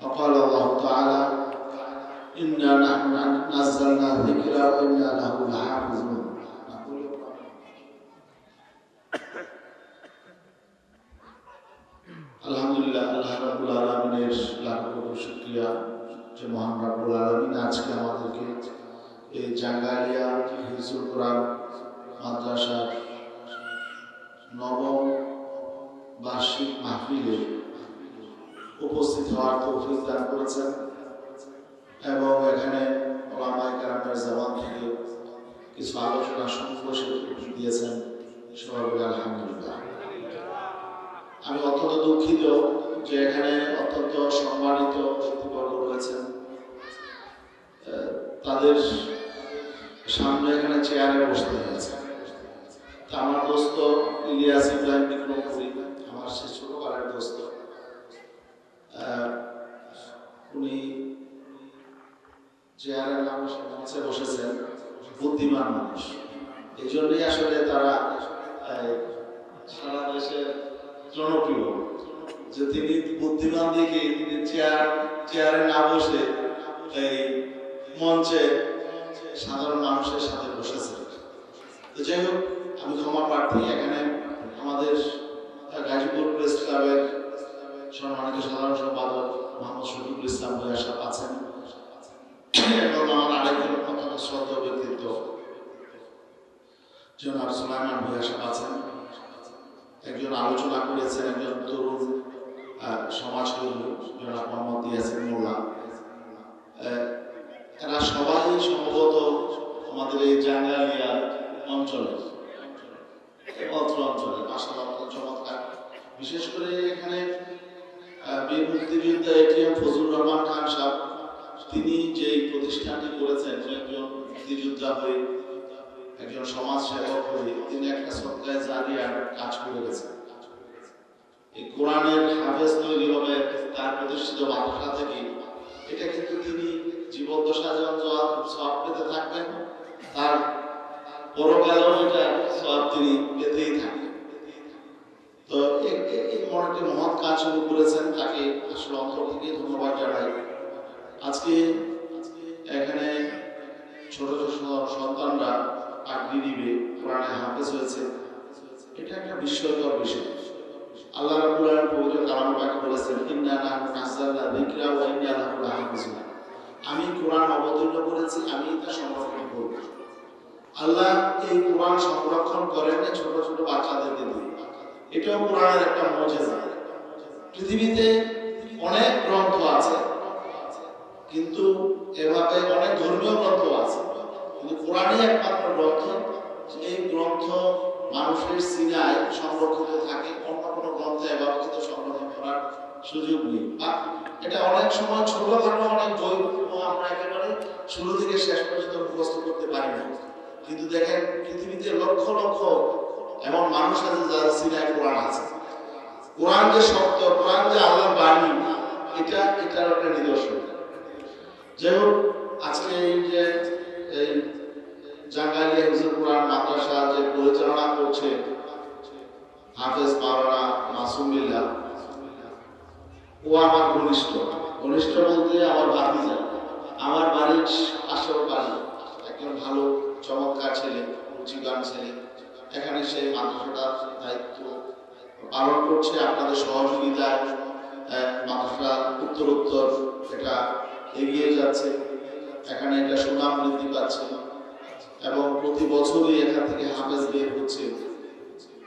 وقال الله تعالى إنا نحن نزلنا الذكر وإنا له لحافظون. আলহামদুলিল্লাহ, আল্লাহ রাব্বুল আলামিনের লাখ কোটি শুকরিয়া যে মহান রাব্বুল আলামিন আজকে আমাদেরকে এই জাঙ্গালিয়া হিফজুল কোরআন মাদ্রাসার নবম বার্ষিক মাহফিলে উপস্থিত হওয়ার তৌফিক দান করেছেন এবং এখানে ওলামায়ে কেরামের জবান থেকে কিছু আলোচনা সংক্ষেপে দিয়েছেন। সবাই বলে আলহামদুলিল্লাহ। আমি অত্যন্ত দুঃখিত যে এখানে অত্যন্ত সম্মানিত ব্যক্তিবর্গ রয়েছেন, তাদের সামনে এখানে চেয়ারে বসতে হয়েছে। আমার দোস্ত ইলিয়াস ইব্রাহিম বিক্রমপুরী, আমার সে ছোটকালের দোস্ত, উনি চেয়ারের মঞ্চে বসেছেন। বুদ্ধিমান মানুষ, এই জন্যই আসলে তারা সারা দেশে জনপ্রিয়, যে তিনি বুদ্ধিমান দিকে তিনি চেয়ারে না বসে এই মঞ্চে সাধারণ মানুষের সাথে বসেছেন। তো যাই হোক, আমি ক্ষমা প্রার্থী। এখানে আমাদের গাজীপুর প্রেস ক্লাবের সম্মানিত সাধারণ সম্পাদক মোহাম্মদ শফিকুল ইসলাম ভূঁইয়া সাহেব আছেন এবং আমার আরেকজন অত্যন্ত শ্রদ্ধেয় ব্যক্তিত্ব জনাব সুলাইমান ভূঁইয়া সাহেব আছেন। একজন আলোচনা করেছেন একজন তরুণ সমাজকর্মী জনাব মোহাম্মদ ইয়াসিন মোল্লা। এরা সবাই সম্ভবত আমাদের এই জাঙ্গালিয়া অঞ্চলের অঞ্চলে মাশাআল্লাহ চমৎকার। বিশেষ করে এখানে বীর মুক্তিযোদ্ধা এটিএম ফজলুর রহমান খান সাহেব, তিনি যে প্রতিষ্ঠানটি করেছেন, একজন মুক্তিযোদ্ধা হয়ে একজন সমাজ সেবক হয়ে তিনি একটা সদকায়ে জারিয়ার কাজ করে গেছেন। এই কোরআনের হাফেজ তৈরি হবে তার প্রতিষ্ঠিত মাদ্রাসা থেকে। এটা কিন্তু তিনি জীবদ্দশা যখন সওয়াব পেতে থাকবেন, তার পরকালেও এটা সওয়াব তিনি পেতেই থাকবেন। তো এই মহৎ কাজ শুরু করেছেন, তাকে আসলে অন্তর থেকে ধন্যবাদ জানাই। আজকে এখানে ছোট ছোট সন্তানরা পাগড়ি নিবে, কোরআনে হাফেজ হয়েছে, এটা একটা বিস্ময়কর বিষয়। আল্লাহ রাব্বুল আলামিন পবিত্র কালামে পাকে বলেছেন, ইন্না নাহনু নাযালনা যিকরা ওয়া ইন্না লাহু লাহাফিজুন। আমি কোরআন অবতীর্ণ করেছি, আমি তা সংরক্ষণ করব। আল্লাহ এই কোরআন সংরক্ষণ করেন ছোট ছোট বাচ্চাদেরকে দিয়ে। এটাও কোরআনের একটা মুজিজা। পৃথিবীতে অনেক গ্রন্থ আছে, কিন্তু এভাবে অনেক ধর্মীয় গ্রন্থ আছে, কিন্তু কোরআনই একমাত্র গ্রন্থ, এই গ্রন্থ মানুষের সিনায় সংরক্ষিত থাকে। অন্য কোনো গ্রন্থে এভাবে কিন্তু সংরক্ষণ করার সুযোগ নেই। এটা অনেক সময় ছোটখাটো অনেক বই আমরা একেবারে শুরু থেকে শেষ পর্যন্ত মুখস্থ করতে পারি না, কিন্তু দেখেন পৃথিবীতে লক্ষ লক্ষ এমন মানুষ আছে যাদের সিনায় কোরআন আছে। কোরআন যে শব্দ, কোরআন যে আল্লাহর বাণী, এটার একটা নিদর্শন। যাই হোক, আজকে এই যে এই জাঙ্গালিয়া হিফজুল কোরআন মাদ্রাসা যে পরিচালনা করছে হাফেজ মাওলানা মাসুম বিল্লাহ, ও আমার ঘনিষ্ঠ, ঘনিষ্ঠ বলতে আমার ভাতিজা, আমার বাড়ির পাশের বাড়ি, একজন ভালো চমৎকার ছেলে, রুচিগান ছেলে। এখানে সেই মাদ্রাসাটার দায়িত্ব পালন করছে আপনাদের সহযোগিতায়। মাদ্রাসা উত্তরোত্তর এটা এগিয়ে যাচ্ছে, এখানে এটা সুনাম বৃদ্ধি পাচ্ছে এবং প্রতি বছরই এখান থেকে হাফেজ বের হচ্ছে।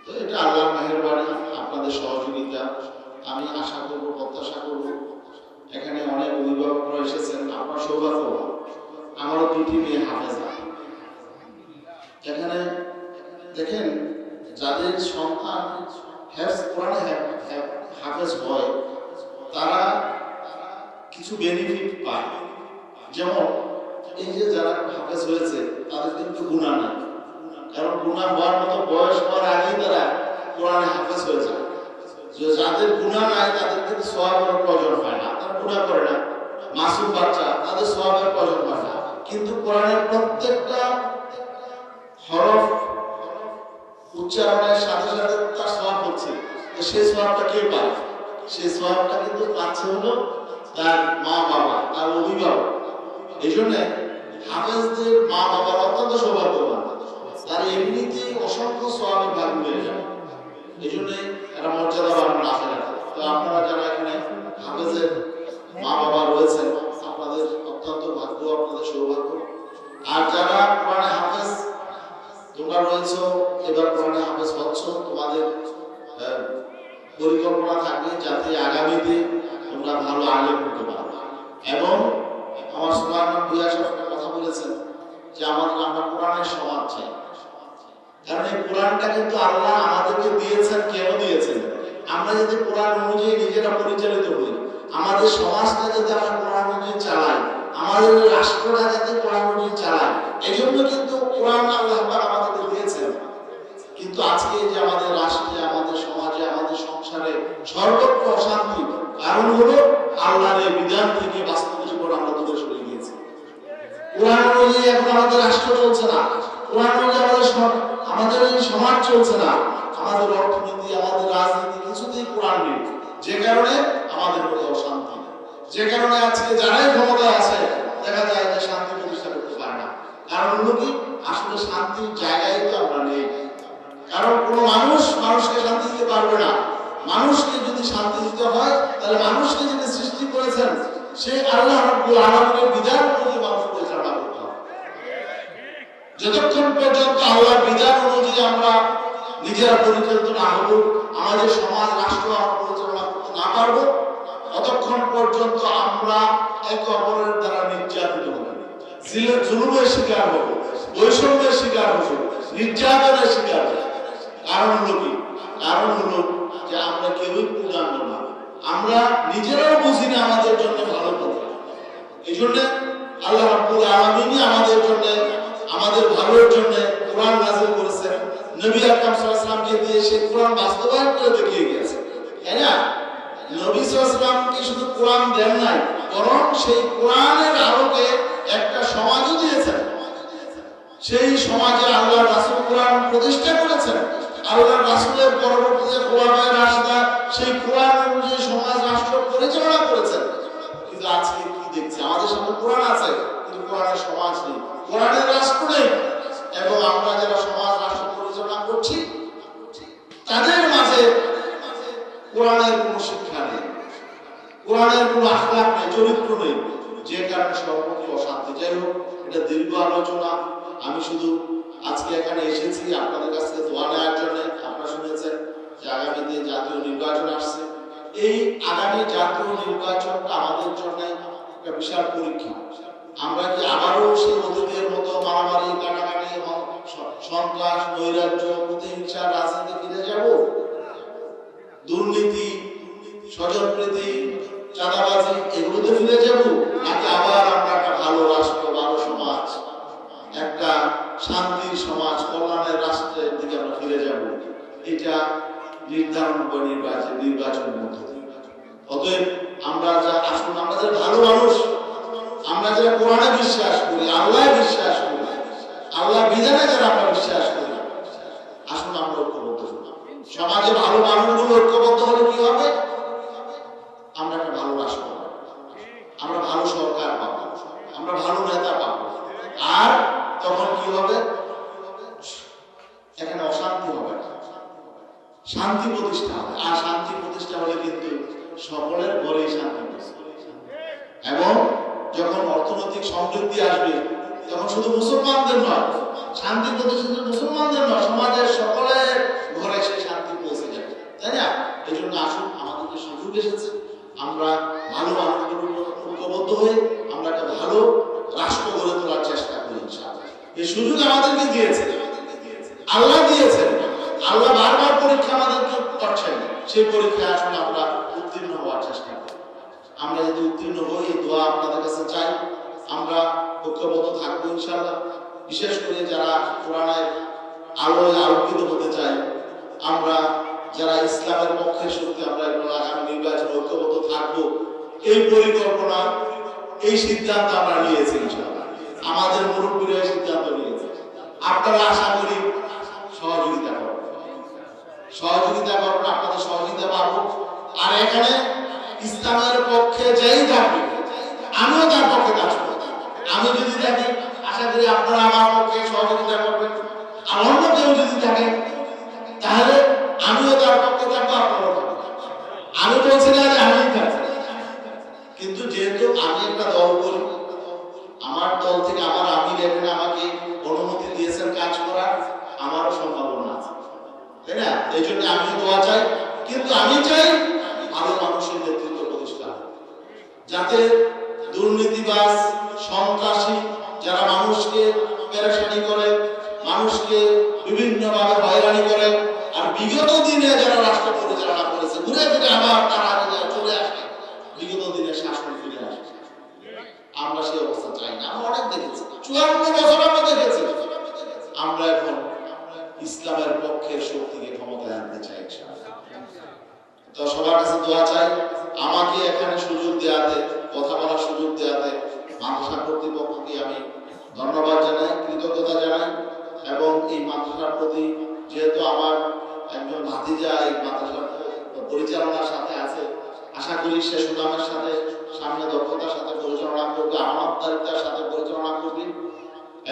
তো এটা আল্লাহর মেহেরবানি, আপনাদের সহযোগিতা। আমি আশা করব, প্রত্যাশা করব, এখানে অনেক অভিভাবকরা এসেছেন, আপনার সৌভাগ্য। আমারও 2টি মেয়ে হাফেজা। এখানে দেখেন, যাদের সন্তান কোরআনে হাফেজ হয় তারা কিছু বেনিফিট পায়। যেমন এই যে যারা হাফেজ হয়েছে তাদের কিন্তু গুনাহ নাই, কারণ গুনাহ হওয়ার মতো বয়স হওয়ার আগেই তারা কোরআনে হাফেজ হয়ে যায়। যে যাদের গুনাহ নাই তাদের কিন্তু সওয়াবের প্রয়োজন হয় না, তারা গুনাহ করে না, মাসুম বাচ্চা, তাদের সওয়াবের প্রয়োজন হয় না। কিন্তু কোরআনের প্রত্যেকটা হরফ উচ্চারণের সাথে সাথে তার সওয়াব হচ্ছে। তো সেই সওয়াবটা কে পায়? সেই সওয়াবটা কিন্তু পাচ্ছে হলো তার মা বাবা, তার অভিভাবক। এই জন্য হাফেজদের মা বাবার অত্যন্ত সৌভাগ্যবান, তার এমনিতেই অসংখ্য সওয়াবের ভাগ হয়ে যায়। এই জন্য এরা মর্যাদাবান আখেরাতে। তো আপনারা যারা এখানে হাফেজের মা বাবা রয়েছেন, আপনাদের অত্যন্ত ভাগ্য, আপনাদের সৌভাগ্য। আর যারা কোরআনে হাফেজ তোমরা রয়েছ, এবার কোরআনে হাফেজ হচ্ছ, তোমাদের পরিকল্পনা থাকবে যাতে আগামীতে তোমরা ভালো আলেম হতে পারো। এবং আমার সুবহানাল্লাহ ভূয়া সাহেব কথা বলেছেন যে আমরা কোরআনের সমাজ চাই। কারণ এই কোরআনটা কিন্তু আল্লাহ আমাদেরকে দিয়েছেন, কেন দিয়েছেন? আমরা যদি কোরআন অনুযায়ী নিজেরা পরিচালিত হই, আমাদের সমাজটা যাতে আমরা কোরআন অনুযায়ী চালাই, আমাদের রাষ্ট্রটা যাতে কোরআন অনুযায়ী চালায়, এই জন্য কিন্তু কোরআন আল্লাহ আমাদেরকে দিয়েছেন। কিন্তু আজকে যে আমাদের রাষ্ট্রে, আমাদের সমাজে, আমাদের সংসারে সর্বত্র অশান্তি, কারণ হলো আল্লাহর এই বিধান থেকে বাস্তব জীবন আমরা দূরে সরে গিয়েছি। কোরআন অনুযায়ী এখন আমাদের রাষ্ট্র চলছে না, কোরআন অনুযায়ী আমাদের এই সমাজ চলছে না, আমাদের অর্থনীতি, আমাদের রাজনীতি কিছুতেই কোরআন নেই। যে কারণে আমাদের মধ্যে অশান্তি, যে কারণে আজকে যারাই ক্ষমতায় আছে দেখা যায় যে শান্তি প্রতিষ্ঠা করতে পারে না। কারণ হলো কি, আসলে শান্তির জায়গায় তো আমরা নেই। কারণ কোনো মানুষকে শান্তি দিতে পারবে না। মানুষকে যদি শান্তি দিতে হয়, তাহলে মানুষকে যিনি সৃষ্টি করেছেন সেই আল্লাহ রাব্বুল আলামিনের বিধান অনুযায়ী মানুষ পরিচালনা করতে হবে। যতক্ষণ পর্যন্ত আল্লাহর বিধান অনুযায়ী আমরা নিজেরা পরিচালিত না হব, আমাদের সমাজ, রাষ্ট্র আমরা পরিচালনা করতে না পারবো, ততক্ষণ পর্যন্ত আমরা একে অপরের দ্বারা নির্যাতিত হব, জুলুমের শিকার হব, বৈষম্যের শিকার হব, নির্যাতনের শিকার হব। কারণ হলো কি? কারণ হলো যে আমরা কেউই জানব না, আমরা নিজেরাও বুঝি না আমাদের জন্য ভালো কথা। এই জন্য আল্লাহ রাব্বুল আলামিন আমাদের জন্য, আমাদের ভালোর জন্য কোরআন নাযিল করেছেন। নবী আকরাম সাল্লাল্লাহু আলাইহি ওয়াসাল্লামকে দিয়ে সেই কোরআন বাস্তবায়ন করে দেখিয়ে গেছে, তাই না? নবী সাল্লাল্লাহু আলাইহি ওয়াসাল্লামকে শুধু কোরআন দেন নাই, বরং সেই কোরআনের আলোকে একটা সমাজও দিয়েছেন। সেই সমাজে আল্লাহর রাসূল কোরআন প্রতিষ্ঠা করেছেন। আল্লাহর রাসূলের পরবর্তীতে খোলাফায়ে রাশিদিন সেই কোরআন অনুযায়ী সমাজ, রাষ্ট্র পরিচালনা করেছেন। কিন্তু আজকে কি দেখছি? আমাদের সামনে কোরআন আছে, কিন্তু কোরআনের সমাজ নেই, কোরআনের রাষ্ট্র নেই। এবং আমরা যারা সমাজ, রাষ্ট্র পরিচালনা করছি তাদের মাঝে কোরআনের কোনো শিক্ষা নেই, কোরআনের কোনো আখলাক নেই, চরিত্র নেই, যে কারণে সর্বত্র অশান্তি। যাই হোক, এটা দীর্ঘ আলোচনা। আমি শুধু আজকে এখানে এসেছি আপনাদের কাছ থেকে দোয়া নেওয়ার জন্য। আপনারা শুনেছেন যে আগামীতে জাতীয় নির্বাচন আসছে। এই আগামী জাতীয় নির্বাচনটা আমাদের জন্য একটা বিশাল পরীক্ষা। আমরা কি আবারও সেই অতীতের মতো মারামারি, কাটাকাটি, সন্ত্রাস, নৈরাজ্য, প্রতিহিংসা, রাজনীতি ফিরে যাব? দুর্নীতি, স্বজনপ্রীতি, চাঁদাবাজি, এগুলোতে ফিরে যাব? নাকি আবার আমরা একটা ভালো রাষ্ট্র, ভালো সমাজ, একটা শান্তির সমাজ, কল্যাণের রাষ্ট্রের দিকে আমরা ফিরে যাব? এটা নির্ধারণ করে নির্বাচনের মধ্য দিয়ে। অতএব আমরা যারা ভালো মানুষ, আমরা যারা কোরআনে বিশ্বাস করি, আল্লাহ বিশ্বাস করি, আল্লাহ বিধানে যারা আমরা বিশ্বাস করি, আসুন আমরা ঐক্যবদ্ধ হই। সমাজে ভালো মানুষগুলো ঐক্যবদ্ধ হলে কি হবে? আমরা সকলের ঘরেই শান্তি বসবে। এবং যখন অর্থনৈতিক সমৃদ্ধি আসবে তখন শুধু মুসলমানদের নয়, শান্তি প্রতিষ্ঠিত মুসলমানদের নয়, সমাজের সকলের ঘরে সে শান্তি পৌঁছে যাবে, তাই না? এই জন্য আসুন, আমাদের যে সুযোগ এসেছে, আমরা ভালো ঐক্যবদ্ধ হয়ে আমরা একটা ভালো রাষ্ট্র গড়ে তোলার চেষ্টা করি ইনশাআল্লাহ। এই সুযোগ আমাদেরকে দিয়েছে, আল্লাহ দিয়েছেন। আল্লাহ বারবার পরীক্ষা আমাদেরকে করছেন, সেই পরীক্ষায় আসলে আমরা উত্তীর্ণ হওয়ার চেষ্টা করি। আমরা যদি উত্তীর্ণ হই, এই দোয়া আপনাদের কাছে চাই। আমরা ঐক্যবদ্ধ থাকবো ইনশাআল্লাহ। বিশেষ করে যারা কোরআনের আলোয় আলোকিত হতে চাই, আমরা যারা ইসলামের পক্ষে শক্তি, আমরা আগামী নির্বাচনে ঐক্যবদ্ধ থাকবো, এই পরিকল্পনা, এই সিদ্ধান্ত আমরা নিয়েছি ইনশাআল্লাহ। আমাদের মুরব্বীরা এই সিদ্ধান্ত নিয়েছে। আপনারা আশা করি সহযোগিতা করবেন, আপনাদের সহযোগিতা পাবো। আর এখানে ইসলামের পক্ষে যেই থাকবে, আমিও তার পক্ষে কাজ করব। আমি যদি থাকি, আশা করি আপনারা আমার পক্ষে সহযোগিতা করবেন। আর অন্য কেউ যদি থাকে, তাহলে আমিও তার পক্ষে থাকবো, আপনারাও থাকবেন। আমি বলছি না যে আমি থাকবো, কিন্তু যেহেতু আমি একটা দল করি, আমার দল থেকে আমার আমির এখানে আমাকে অনুমতি দিয়েছেন কাজ করার, আমারও সম্ভাবনা আছে, তাই না? এই জন্য আমিও দোয়া চাই। কিন্তু আমি চাই ভালো মানুষের নেতৃত্ব প্রতিষ্ঠা, যাতে দুর্নীতিবাজ, সন্ত্রাসী যারা মানুষকে পেরেশানি করে, মানুষকে বিভিন্নভাবে হয়রানি করে, আর বিগত দিনে যারা রাষ্ট্র পরিচালনা করেছে, ঘুরে ফিরে আবার তারা চলে আসে, বিগত দিনের শাসন ফিরে আসে। আমরা সেই অবস্থা চাই না। আমরা অনেক দেখেছি, 54 বছর আমরা দেখেছি। আমরা এখন ইসলামের পক্ষের শক্তিকে ক্ষমতায় আনতে চাই ইনশাআল্লাহ। তো সবার কাছে দোয়া চাই, আমাকে এখানে সুযোগ দেওয়াতে, কথা বলার সুযোগ দেওয়াতে মাদ্রাসা কর্তৃপক্ষকে আমি ধন্যবাদ জানাই, কৃতজ্ঞতা জানাই। এবং এই মাদ্রাসার প্রতি, যেহেতু আমার একজন ভাতিজা এই মাদ্রাসার পরিচালনার সাথে আছে, আশা করি সে সুনামের সাথে, সামনে দক্ষতার সাথে পরিচালনা করবে, আমানতদারিতার সাথে পরিচালনা করবে।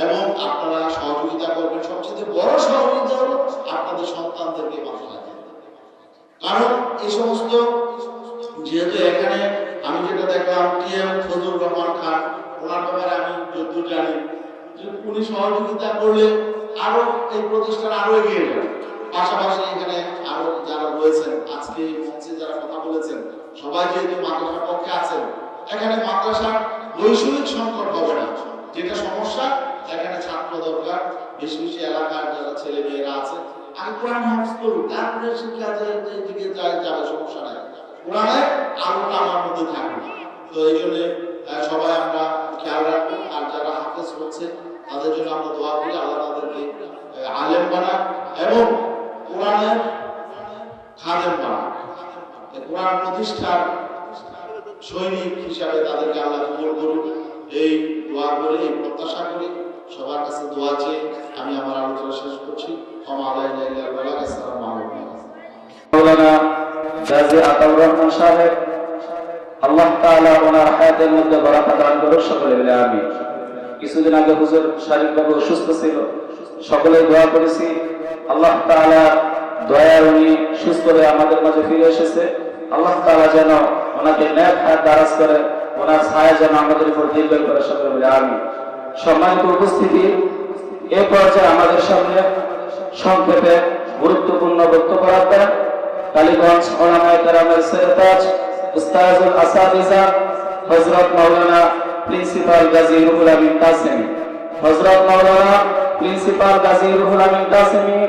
এবং আপনারা সহযোগিতা করবেন। সবচেয়ে বড় সহযোগিতা হলো আপনাদের সন্তানদেরকে মাদ্রাসায় দেন। কারণ এই সমস্ত, যেহেতু এখানে আমি যেটা দেখলাম, টিএম ফজলুর রহমান খান, ওনার ব্যাপারে আমি যতদূর জানি যে উনি সহযোগিতা করলে আরো এই প্রতিষ্ঠান আরো এগিয়ে যাবে। পাশাপাশি এখানে আরো যারা রয়েছেন, আজকে মঞ্চে যারা কথা বলেছেন, সবাই যেহেতু মাদ্রাসার পক্ষে আছেন, এখানে মাদ্রাসার বৈষয়িক সংকট হবে না। যেটা সমস্যা, এখানে ছাত্র দরকার, বেশি বেশি এলাকার যারা ছেলে মেয়েরা আছে, আমি কোরআন হাফেজ করুন, তারপরে শিক্ষা দিকে যাবে, সমস্যা নাই। কোরআনের আলোটা আমার মধ্যে থাকবে। তো এই জন্য সবাই আমরা খেয়াল রাখবো। আর যারা হাফেজ হচ্ছে তাদের জন্য আমরা দোয়া করি, আল্লাহ তাদেরকে আলেম বানান এবং কোরআনের খাদেম বানান, কোরআন প্রতিষ্ঠার সৈনিক হিসাবে তাদেরকে আল্লাহ কবুল করুন। এই দোয়া করে, এই প্রত্যাশা করি, সবার কাছে দোয়া চেয়ে আমি আমার আলোচনা শেষ করছি। আসসালামু আলাইকুম। মাওলানা গাজী আতাউর রহমান সাহেব, আল্লাহ তাআলা ওনার হায়াতের মধ্যে বরকত দান করুন, সকলে মিলে আমিন। কিছুদিন আগে হুজুর শারীরিকভাবে অসুস্থ ছিল, সকলে দোয়া করেছি আল্লাহ তাআলা দয়ায় উনি সুস্থ হয়ে আমাদের মাঝে ফিরে এসেছে। আল্লাহ তাআলা যেন ওনাকে নেক হায়াত দারাজ করে, ওনার ছায়া যেন আমাদের উপর দীর্ঘায়ু করে, সকলে মিলে আমিন। সম্মানিত উপস্থিতি, এই পর্যায়ে আমাদের সামনে সংক্ষেপে গুরুত্বপূর্ণ বক্তব্য রাখবেন কালীগঞ্জ ওলামায়ে কেরামের সেরেতাজ উস্তাজুল আসাদিজা হযরত মাওলানা প্রিন্সিপাল গাজী রুহুল আমিন কাসেমি। হযরত মাওলানা প্রিন্সিপাল গাজী রুহুল আমিন কাসেমি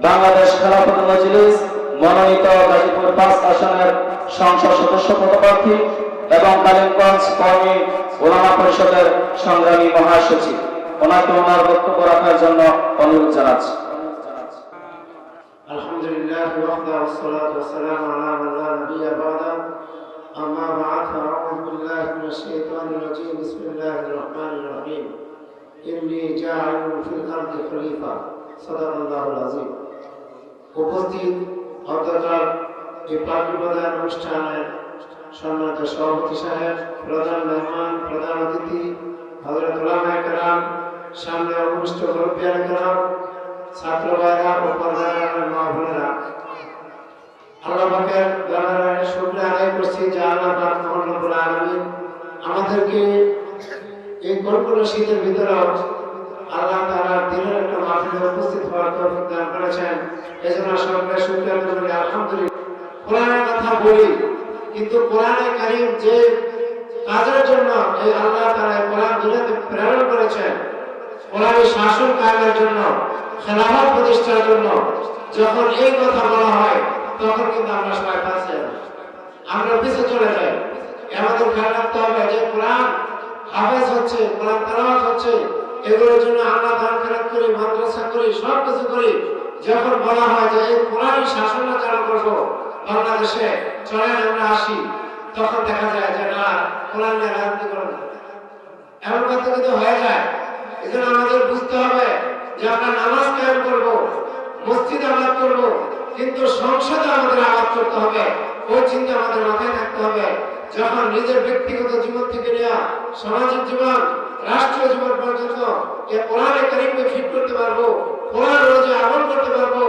বাংলাদেশ খেলাফত মজলিস মনোনীত গাজীপুর 5 আসনের সংসদ সদস্য পদপ্রার্থী এবং কালীগঞ্জ কওমি ওলামা পরিষদের সংগ্রামী মহাসচিব। ওনাকে ওনার বক্তব্য রাখার জন্য অনুরোধ জানাচ্ছি। আলহামদুলিল্লাহ والصلاة والسلام على من لا نبي بعده أما بعد فأعوذ بالله من الشيطان الرجيم بسم الله الرحمن الرحيم إني جاعل في الأرض خليفة صدق الله العظيم। উপস্থিত অন্তর্জাল এই পার্টি প্রধান অনুষ্ঠানের সম্মানিত সভাপতি সাহেব, প্রধান মেহমান, প্রধান অতিথি হযরত উলামায়ে কেরাম, সামনে উপস্থিত মুরব্বিয়ানে কেরাম, ছাত্র ভাইরা ও পর্দার মা বোনেরা, আল্লাহ পাকের দরবারে শুকরিয়া আদায় করছি যে আল্লাহ পাক মহান রব্বুল আলামিন আমাদেরকে এই কল্পনা শীতের ভিতরে আল্লাহ তাআলার দিনের একটা মাহফিলে উপস্থিত হওয়ার তৌফিক দান করেছেন। এজন্য সকলে শুকরিয়া আদায় করি আলহামদুলিল্লাহ। কোরআনের কথা বলি, কিন্তু কোরআনে কারীম যে কাজের জন্য এই আল্লাহ তাআলা কোরআন দুনিয়াতে প্রেরণ করেছেন, কোরআনের শাসন কায়েমের জন্য, খেলাফত প্রতিষ্ঠার জন্য, যখন এই কথা বলা হয় তখন কিন্তু আমরা সবাই পাচ্ছি না, আমরা পিছিয়ে চলে যাই। আমাদের খেয়াল রাখতে হবে যে কোরআন হাফেজ হচ্ছে, কোরআন তেলাওয়াত হচ্ছে, এগুলোর জন্য আমরা দান খয়রাত করি, মাদ্রাসা করি, সব কিছু করি। যখন বলা হয় যে এই কোরআনই শাসনটা চালু করবো বাংলাদেশে, চলেন আমরা আসি, তখন দেখা যায় যে না, কোরআন নিয়ে রাজনীতি করবো, এমন কথা কিন্তু হয়ে যায়। এই জন্য আমাদের বুঝতে হবে যে আমরা নামাজ কায়েম করবো, মসজিদ আবাদ করবো, কিন্তু সংসদে আমাদের আবাদ করতে হবে। ওই চিন্তা আমাদের মাথায় থাকতে হবে। যখন নিজের ব্যক্তিগত জীবন থেকে নিয়ে সামাজিক জীবন, রাষ্ট্রীয় জীবন পর্যন্ত এই কোরআনে কারীমকে ফিট করতে পারবো, কোরআন অনুযায়ী আমল করতে পারবো,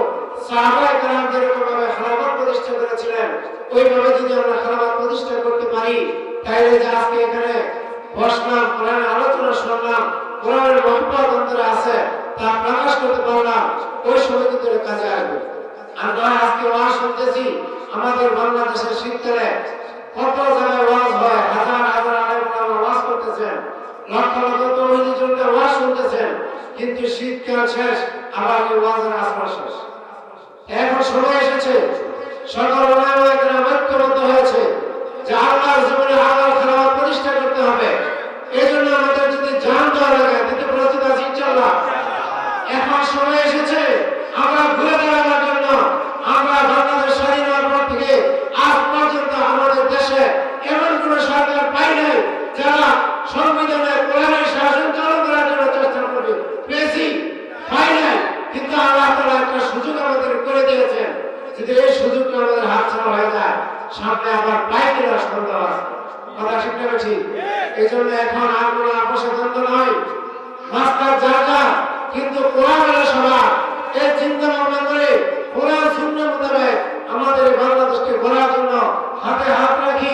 সাহাবায়ে কেরাম যেরকম ভাবে খেলাফত প্রতিষ্ঠা করেছিলেন ওইভাবে যদি আমরা খেলাফত প্রতিষ্ঠা করতে পারি, তাহলে যে আজকে এখানে বসলাম, কোরআনের আলোচনা শুনলাম, কোরআনের মহব্বত অন্তরে আছে তা প্রকাশ করতে পারলাম, ওই সময় কিন্তু কাজে আসবে। আমরা আজকে ওয়াজ শুনতেছি, আমাদের বাংলাদেশের শীতকালে কত জায়গায় ওয়াজ হয়, হাজার হাজার আলেম ওলামা ওয়াজ করতেছেন, লক্ষ লক্ষ তৌহিদি জনতা ওয়াজ শুনতেছেন, কিন্তু শীতকাল শেষ, আবার এই ওয়াজের আসর শেষ। এখন সময় এসেছে, সকল ওলামায়ে কেরাম ঐক্যবদ্ধ হয়েছে যে আল্লাহর জমিনে আল্লাহর খেলাফত প্রতিষ্ঠা করতে হবে। এই জন্য আমাদের যদি জান দেওয়া লাগে দিতে প্রস্তুত আছি ইনশাআল্লাহ। এখন সময় এসেছে আমরা ঘুরে দাঁড়ানোর জন্য। আমরা বাংলাদেশ স্বাধীন হওয়ার পর থেকে আজ পর্যন্ত আমাদের দেশে এমন কোন সরকার পাই নাই যারা সংবিধানে কোরআনের শাসন চালু করার জন্য চেষ্টা করবে, পেয়েছি পাই নাই। কিন্তু আল্লাহ তাআলা একটা সুযোগ আমাদের করে দিয়েছেন, যদি এই সুযোগটা আমাদের হাতছাড়া হয়ে যায় সামনে আবার পাই কিনা সন্দেহ আছে। কথা ঠিক না ঠিক? এই জন্য এখন আর কোনো আপোষের দ্বন্দ্ব নয়, মাস্টার জায়গা, কিন্তু কোরআন হলো সভা। এই চিন্তা ভাবনা করে কোরআন সুন্নাহ মোতাবেক আমাদের বাংলাদেশকে গড়ার জন্য হাতে হাত রাখি,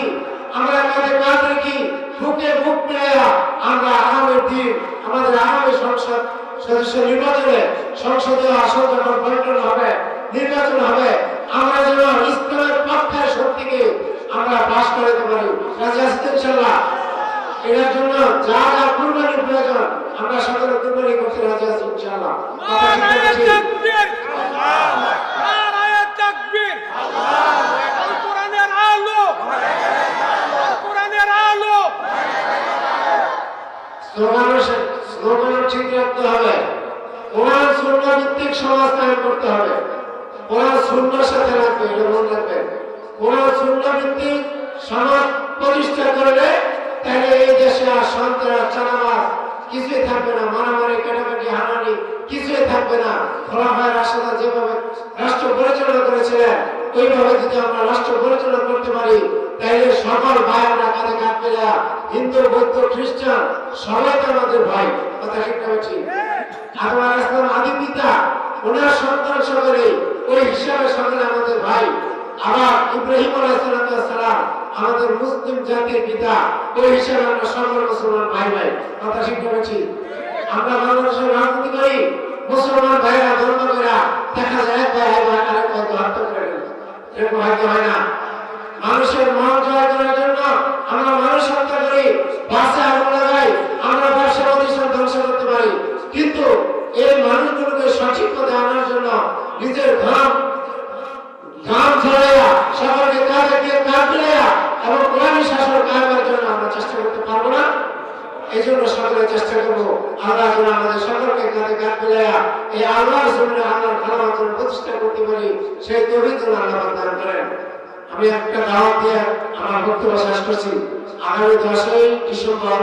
আমরা কাঁধে কাঁধ রাখি, বুকে বুক মিলাইয়া আমরা আগামী দিন আমাদের আগামী সংসদ সদস্য নির্বাচনে, সংসদীয় আসন যখন বন্টন হবে, নির্বাচন হবে, আমরা যেন ইসলামের পক্ষের শক্তিকে আমরা পাশ করাতে পারি। রাজি আছি ইনশাআল্লাহ? এর জন্য যা যা কুরবানির প্রয়োজন আমরা সকলে কুরবানি করতে রাজি আছি ইনশাআল্লাহ। স্লোগান ঠিক রাখতে হবে, কোরআন সুন্নাহ ভিত্তিক সমাজ কায়েম করতে হবে, কোরআন সুন্নাহর সাথে রাখবে, এটা মনে রাখবেন। কোরআন সুন্নাহ ভিত্তিক সমাজ প্রতিষ্ঠা করলে তাহলে এই দেশে আর সন্ত্রাস, চাঁদাবাজ কিছুই থাকবে না, মারামারি, কাটাকাটি, হানাহানি কিছুই থাকবে না। খোলাফায়ে রাশিদা যেভাবে রাষ্ট্র পরিচালনা করেছিলেন ওইভাবে যদি আমরা রাষ্ট্র পরিচালনা করতে পারি, তাইলে সকল ভাই আমরা কাঁধে কাঁধ মিলিয়ে, হিন্দু, বৌদ্ধ, খ্রিস্টান সবাই তো আমাদের ভাই। কথা ঠিক না ঠিক? আদম আলাইহিস সালাম আদি পিতা, ওনার সন্তান সকলে ওই হিসাবে সকলে আমাদের ভাই। আবার ইব্রাহিম আলাইহিস সালাম আমাদের মুসলিম জাতির পিতা, ওই হিসাবে আমরা সকল মুসলমান ভাই ভাই। কথা ঠিক না ঠিক? আমরা বাংলাদেশের রাজনীতি করি, মুসলমান ভাইরা ধর্ম করে দেখা যায় এক ভাই আরেক ভাইকে হত্যা করে দিল, এরকম হয়তো হয় না। মানুষের মন জয় করার জন্য আমরা মানুষ হত্যা করি, বাসে আগুন লাগাই, আমরা ব্যবসা প্রতিষ্ঠান ধ্বংস করতে পারি, কিন্তু এই মানুষগুলোকে সঠিক পথে আনার জন্য নিজের ঘাম ছড়াইয়া, সকলকে কাঁধে কাঁধ মিলাইয়া এবং কোরআনী শাসন কায়েমের জন্য আমরা চেষ্টা করতে পারবো না। এই জন্য সকলে চেষ্টা করবো আল্লাহ যেন আমাদের সকলকে কাঁধে কাঁধ মিলাইয়া এই আল্লাহর জন্য, আল্লাহর খেলাফত প্রতিষ্ঠা করতে পারি, সেই তৌফিক যেন আল্লাহ দান করেন। আমি একটা দাওয়াত দিয়ে আমার বক্তব্য শেষ করছি। আগামী 10ই ডিসেম্বর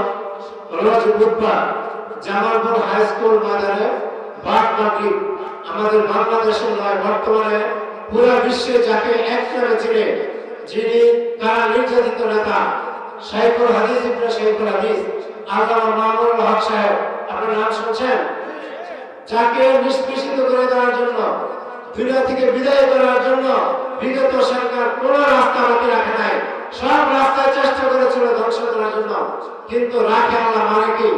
রোজ বুধবার জামালপুর হাই স্কুল ময়দানে বাদ মাগরিব, আমাদের বাংলাদেশের নয়, বর্তমানে পুরো বিশ্বে যাকে এক নামে চিনে, যিনি কারা নির্যাতিত নেতা শাইখুল হাদিস ইবনে শাইখুল হাদিস আল্লামা মামুনুল হক সাহেব, আপনার নাম শুনছেন? যাকে নিষ্পেষিত করে দেওয়ার জন্য, দুনিয়া থেকে বিদায় করার জন্য বিগত সরকার কোন রাস্তা বাকি রাখে নাই, সব রাস্তায় চেষ্টা করেছিল ধ্বংস করার জন্য, কিন্তু রাখে আল্লাহ মানে কি?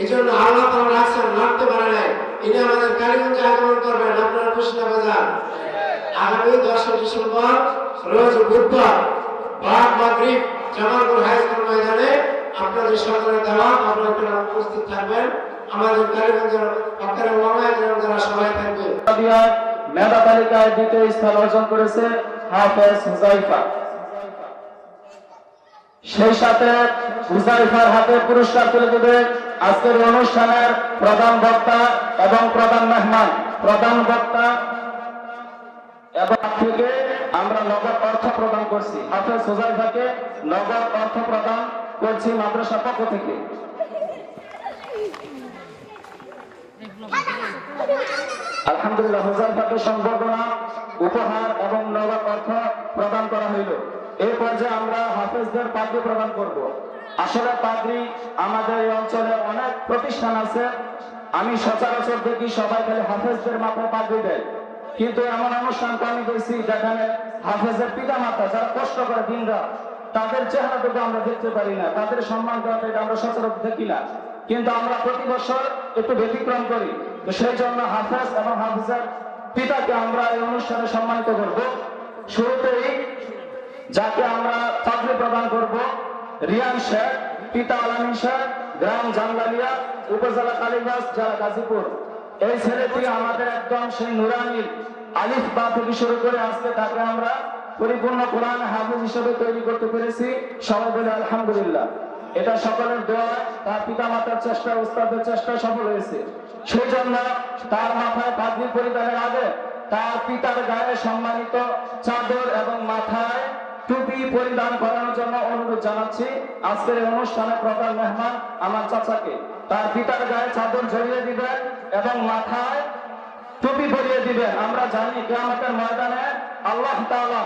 এই জন্য আল্লাহ তারা রাখছেন, রাখতে পারে নাই। ইনি আমাদের কালীগঞ্জে আগমন করবেন, আপনারা খুশি না বাজার? আগামী 10 ডিসেম্বর রোজ বুধবার বাদ মাগরিব জামালপুর হাই স্কুল ময়দানে আপনাদের সকলের দাওয়াত, আপনারা উপস্থিত থাকবেন। আমাদের কালীগঞ্জের আপনারা যারা সবাই থাকবেন। মেধা তালিকায় দ্বিতীয় স্থান অর্জন করেছে হাফেজ হুজাইফা। সেই সাথে হুজাইফার হাতে পুরস্কার তুলে দেবে আজকের অনুষ্ঠানের প্রধান বক্তা এবং প্রধান মেহমান। প্রধান বক্তা এবং থেকে আমরা নগদ অর্থ প্রদান করছি। হাফেজ হুজাইফাকে নগদ অর্থ প্রদান করছি মাদ্রাসা পক্ষ থেকে। আলহামদুলিল্লাহ, হুজাইফাকে সংবর্ধনা, উপহার এবং নগদ অর্থ প্রদান করা হইল। এই পর্যায়ে আমরা হাফেজদের পাগড়ি প্রদান করব। আসলে পাগড়ি আমাদের এই অঞ্চলে অনেক প্রতিষ্ঠান আছে, আমি সচরাচর দেখি সবাই খালি হাফেজদের মাথায় পাগড়ি দেয়, কিন্তু এমন অনুষ্ঠান আমি দেখছি যেখানে হাফেজের পিতা মাতা যারা কষ্ট করে দিনরাত, তাদের চেহারাটুকু আমরা দেখতে পারি না, তাদের সম্মান দেওয়াটা এটা আমরা সচরাচর দেখি না, কিন্তু আমরা প্রতি বছর একটু ব্যতিক্রম করি। তো সেই জন্য হাফেজ এবং হাফেজের পিতাকে আমরা এই অনুষ্ঠানে সম্মানিত করব। শুরুতেই যাকে আমরা পাগড়ি প্রদান করব, রিয়ান শেখ, পিতা আলামিন শেখ, গ্রাম জামলালিয়া, উপজেলা কালীগঞ্জ, জেলা গাজীপুর। এই ছেলেটি আমাদের একদম সেই নুরানি আলিফ বা থেকে শুরু করে আজকে তাকে আমরা পরিপূর্ণ কোরআন হাফেজ হিসেবে তৈরি করতে পেরেছি। সবাই বলে আলহামদুলিল্লাহ। এটা সকলের দোয়া, তার পিতা মাতার চেষ্টা, উস্তাদের চেষ্টা সফল হয়েছে। সেই জন্য তার মাথায় পাগড়ি পরিধানের আগে তার পিতার গায়ে সম্মানিত চাদর এবং মাথায় টুপি পরিধান করানোর জন্য অনুরোধ জানাচ্ছি আজকের এই অনুষ্ঠানে প্রধান মেহমান আমার চাচাকে। তার পিতার গায়ে চাদর জড়িয়ে দিবেন এবং মাথায় টুপি পরিয়ে দিবেন। আমরা জানি কিয়ামতের ময়দানে আল্লাহ তাআলা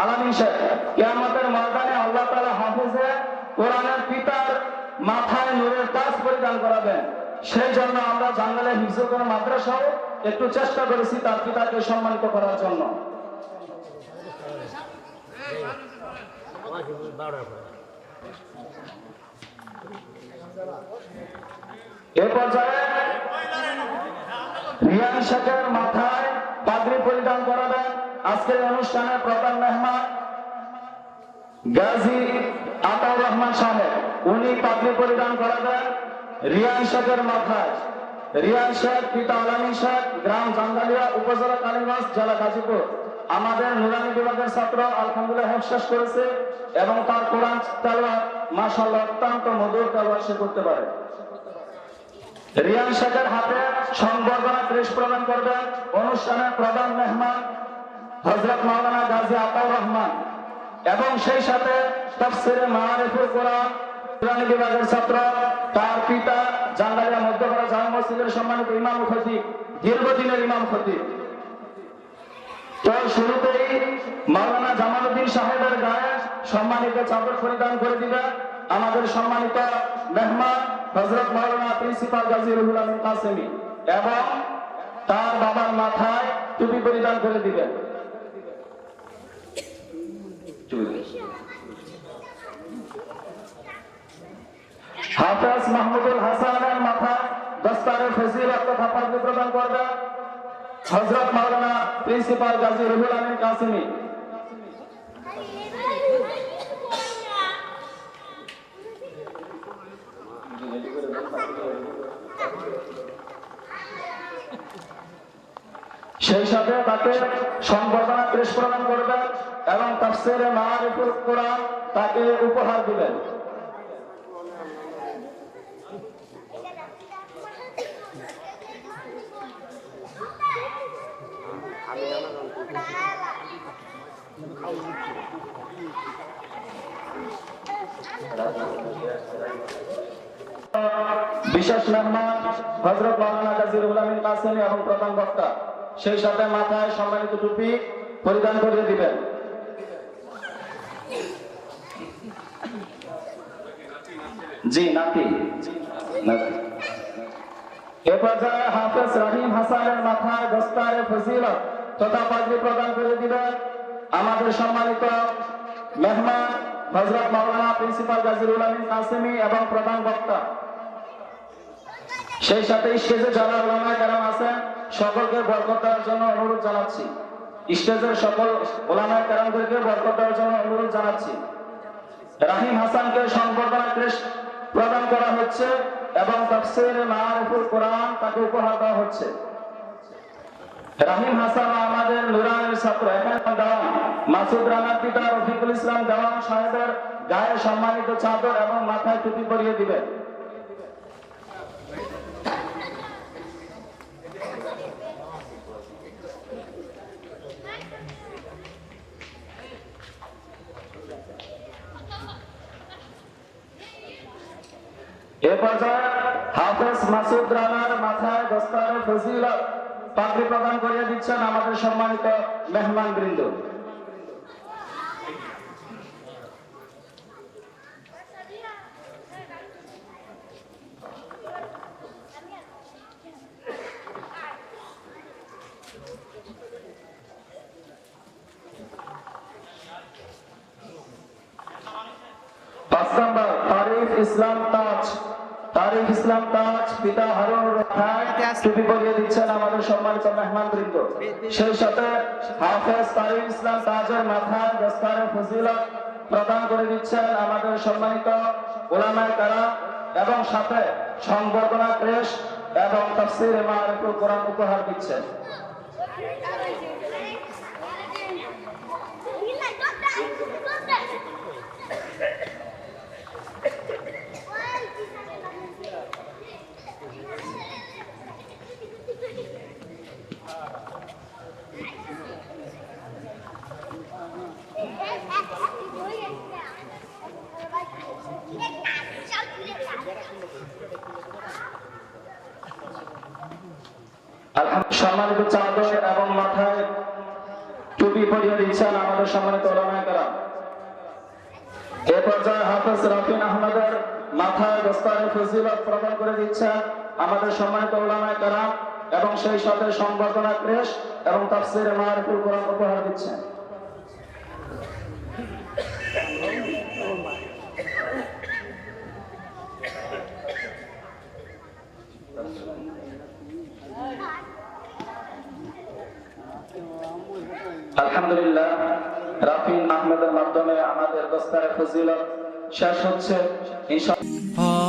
আলামিন শেখ, কিয়ামতের ময়দানে আল্লাহ তাআলা হাফেজে কোরআনের পিতার মাথায় নূরের তাজ পরিধান করাবেন। সেই জন্য আমরা জাঙ্গালে হিফজুল কোরআন মাদ্রাসাও একটু চেষ্টা করেছি তার পিতাকে সম্মানিত করার জন্য। এ পর্যায়ে রিয়ান শেখের মাথায় পাগড়ি পরিধান করাবেন আজকের অনুষ্ঠানের প্রধান মেহমান গাজী আতাউর রহমান সাহেব। উনি পাগড়ি পরিধান করাবেন রিয়ান শেখের মাথায়। রিয়ান শেখ, পিতা আলামিন শেখ, গ্রাম জাঙ্গালিয়া, উপজেলা কালীগঞ্জ, জেলা গাজীপুর। আমাদের নুরানি বিভাগের ছাত্র আলহামদুলিল্লাহ হেফজ শেষ করেছে এবং তার কোরআন তেলাওয়াত মাশাআল্লাহ অত্যন্ত মধুর তেলাওয়াত সে করতে পারে। রিয়ান শেখের হাতে সংবর্ধনা ক্রেশ প্রদান করবেন অনুষ্ঠানের প্রধান মেহমান হযরত মাওলানা গাজী আতাউর রহমান এবং সেই সাথে তাফসীরে মাআরিফুল কোরআন নুরানি বিভাগের ছাত্র, তার পিতা জাঙ্গালিয়া মধ্যপাড়া জামে মসজিদের সম্মানিত ইমাম খতিব, দীর্ঘদিনের ইমাম খতিব। তো শুরুতেই মাওলানা জামালউদ্দিন সাহেবের গায়ে সম্মানিত চাদর পরিধান করে দিবেন আমাদের সম্মানিত মেহমান হযরত মাওলানা প্রিন্সিপাল গাজী রুহুল আমিন কাসেমি এবং তার বাবার মাথায় টুপি পরিধান করে দিবেন। হাফেজ মাহমুদুল হাসানের মাথায় দস্তারে ফজিলত তথা পাগড়ি প্রদান করবেন হযরত মাওলানা প্রিন্সিপাল গাজী রুহুল আমিন কাসেমি। সেই সাথে তাকে সংবর্ধনা ক্রেশ প্রদান করবেন এবং তাফসীরে মাআরিফুল কোরআন তাকে উপহার দিবেন। বিশেষ মেহমান হযরত মাওলানা গাজী রুহুল আমিন কাসেমি এবং প্রধান বক্তা, সেই সাথে মাথায় সম্মানিত টুপি পরিধান করে দিবেন। জি নাতি। এ পর্যায়ে হাফেজ রহিম হাসানের মাথায় দস্তারে ফজিলত তথা পাগড়ি প্রদান করে দিবেন আমাদের সম্মানিত মেহমান হযরত মাওলানা প্রিন্সিপাল গাজীউল আমিন কাসেমি এবং প্রধান বক্তা। সেই সাথে স্টেজে যারা উলামায়ে কেরাম আছেন সকলকে বরকত দেওয়ার জন্য অনুরোধ জানাচ্ছি। স্টেজের সকল উলামায়ে কেরামদেরকে বরকত দেওয়ার জন্য অনুরোধ জানাচ্ছি। রাহিম হাসানকে সংবর্ধনা ক্রেস্ট প্রদান করা হচ্ছে এবং তাফসীর মাআরিফুল কোরআন তাকে উপহার দেওয়া হচ্ছে। রাহিম হাসান আমাদের নুরানের ছাত্র। এখানে দেওয়ান মাসুদ রানার পিতা রফিকুল ইসলাম দেওয়ান সাহেবের গায়ে সম্মানিত চাদর এবং মাথায় টুপি পরিয়ে দিবেন। এ পর্যায়ে হাফেজ মাসুদ রানার মাথায় দস্তারে ফজিলত পাগড়ি প্রদান করিয়ে দিচ্ছেন আমাদের সম্মানিত মেহমান বৃন্দ। পাঁচ নম্বর তারিফ ইসলাম তাজ। তারিফ ইসলাম তাজ পিতা হারুনুর রশিদ টুপি পরিয়ে দিচ্ছেন আমাদের সম্মানিত মেহমান বৃন্দ। সেই সাথে হাফেজ তারিফ ইসলাম তাজের মাথায় দস্তারে ফজিলত প্রদান করে দিচ্ছেন আমাদের সম্মানিত উলামায়ে কেরাম এবং সাথে সংবর্ধনা ক্রেস্ট এবং তাফসীর মাআরিফুল কোরআন উপহার দিচ্ছেন। সম্মানিত চাদর এবং মাথায় টুপি পরিয়ে দিচ্ছেন আমাদের সম্মানিত উলামায়ে কেরাম। এ পর্যায়ে হাফেজ রাফিন আহমদের মাথায় দস্তারে ফজিলত প্রদান করে দিচ্ছেন আমাদের সম্মানিত উলামায়ে কেরাম এবং সেই সাথে সংবর্ধনা ক্রেস্ট এবং তাফসীর মাআরিফুল কোরআন উপহার দিচ্ছেন। আলহামদুলিল্লাহ, রাফিন আহমেদের মাধ্যমে আমাদের দস্তারে ফজিলত শেষ হচ্ছে ইনশাআল্লাহ।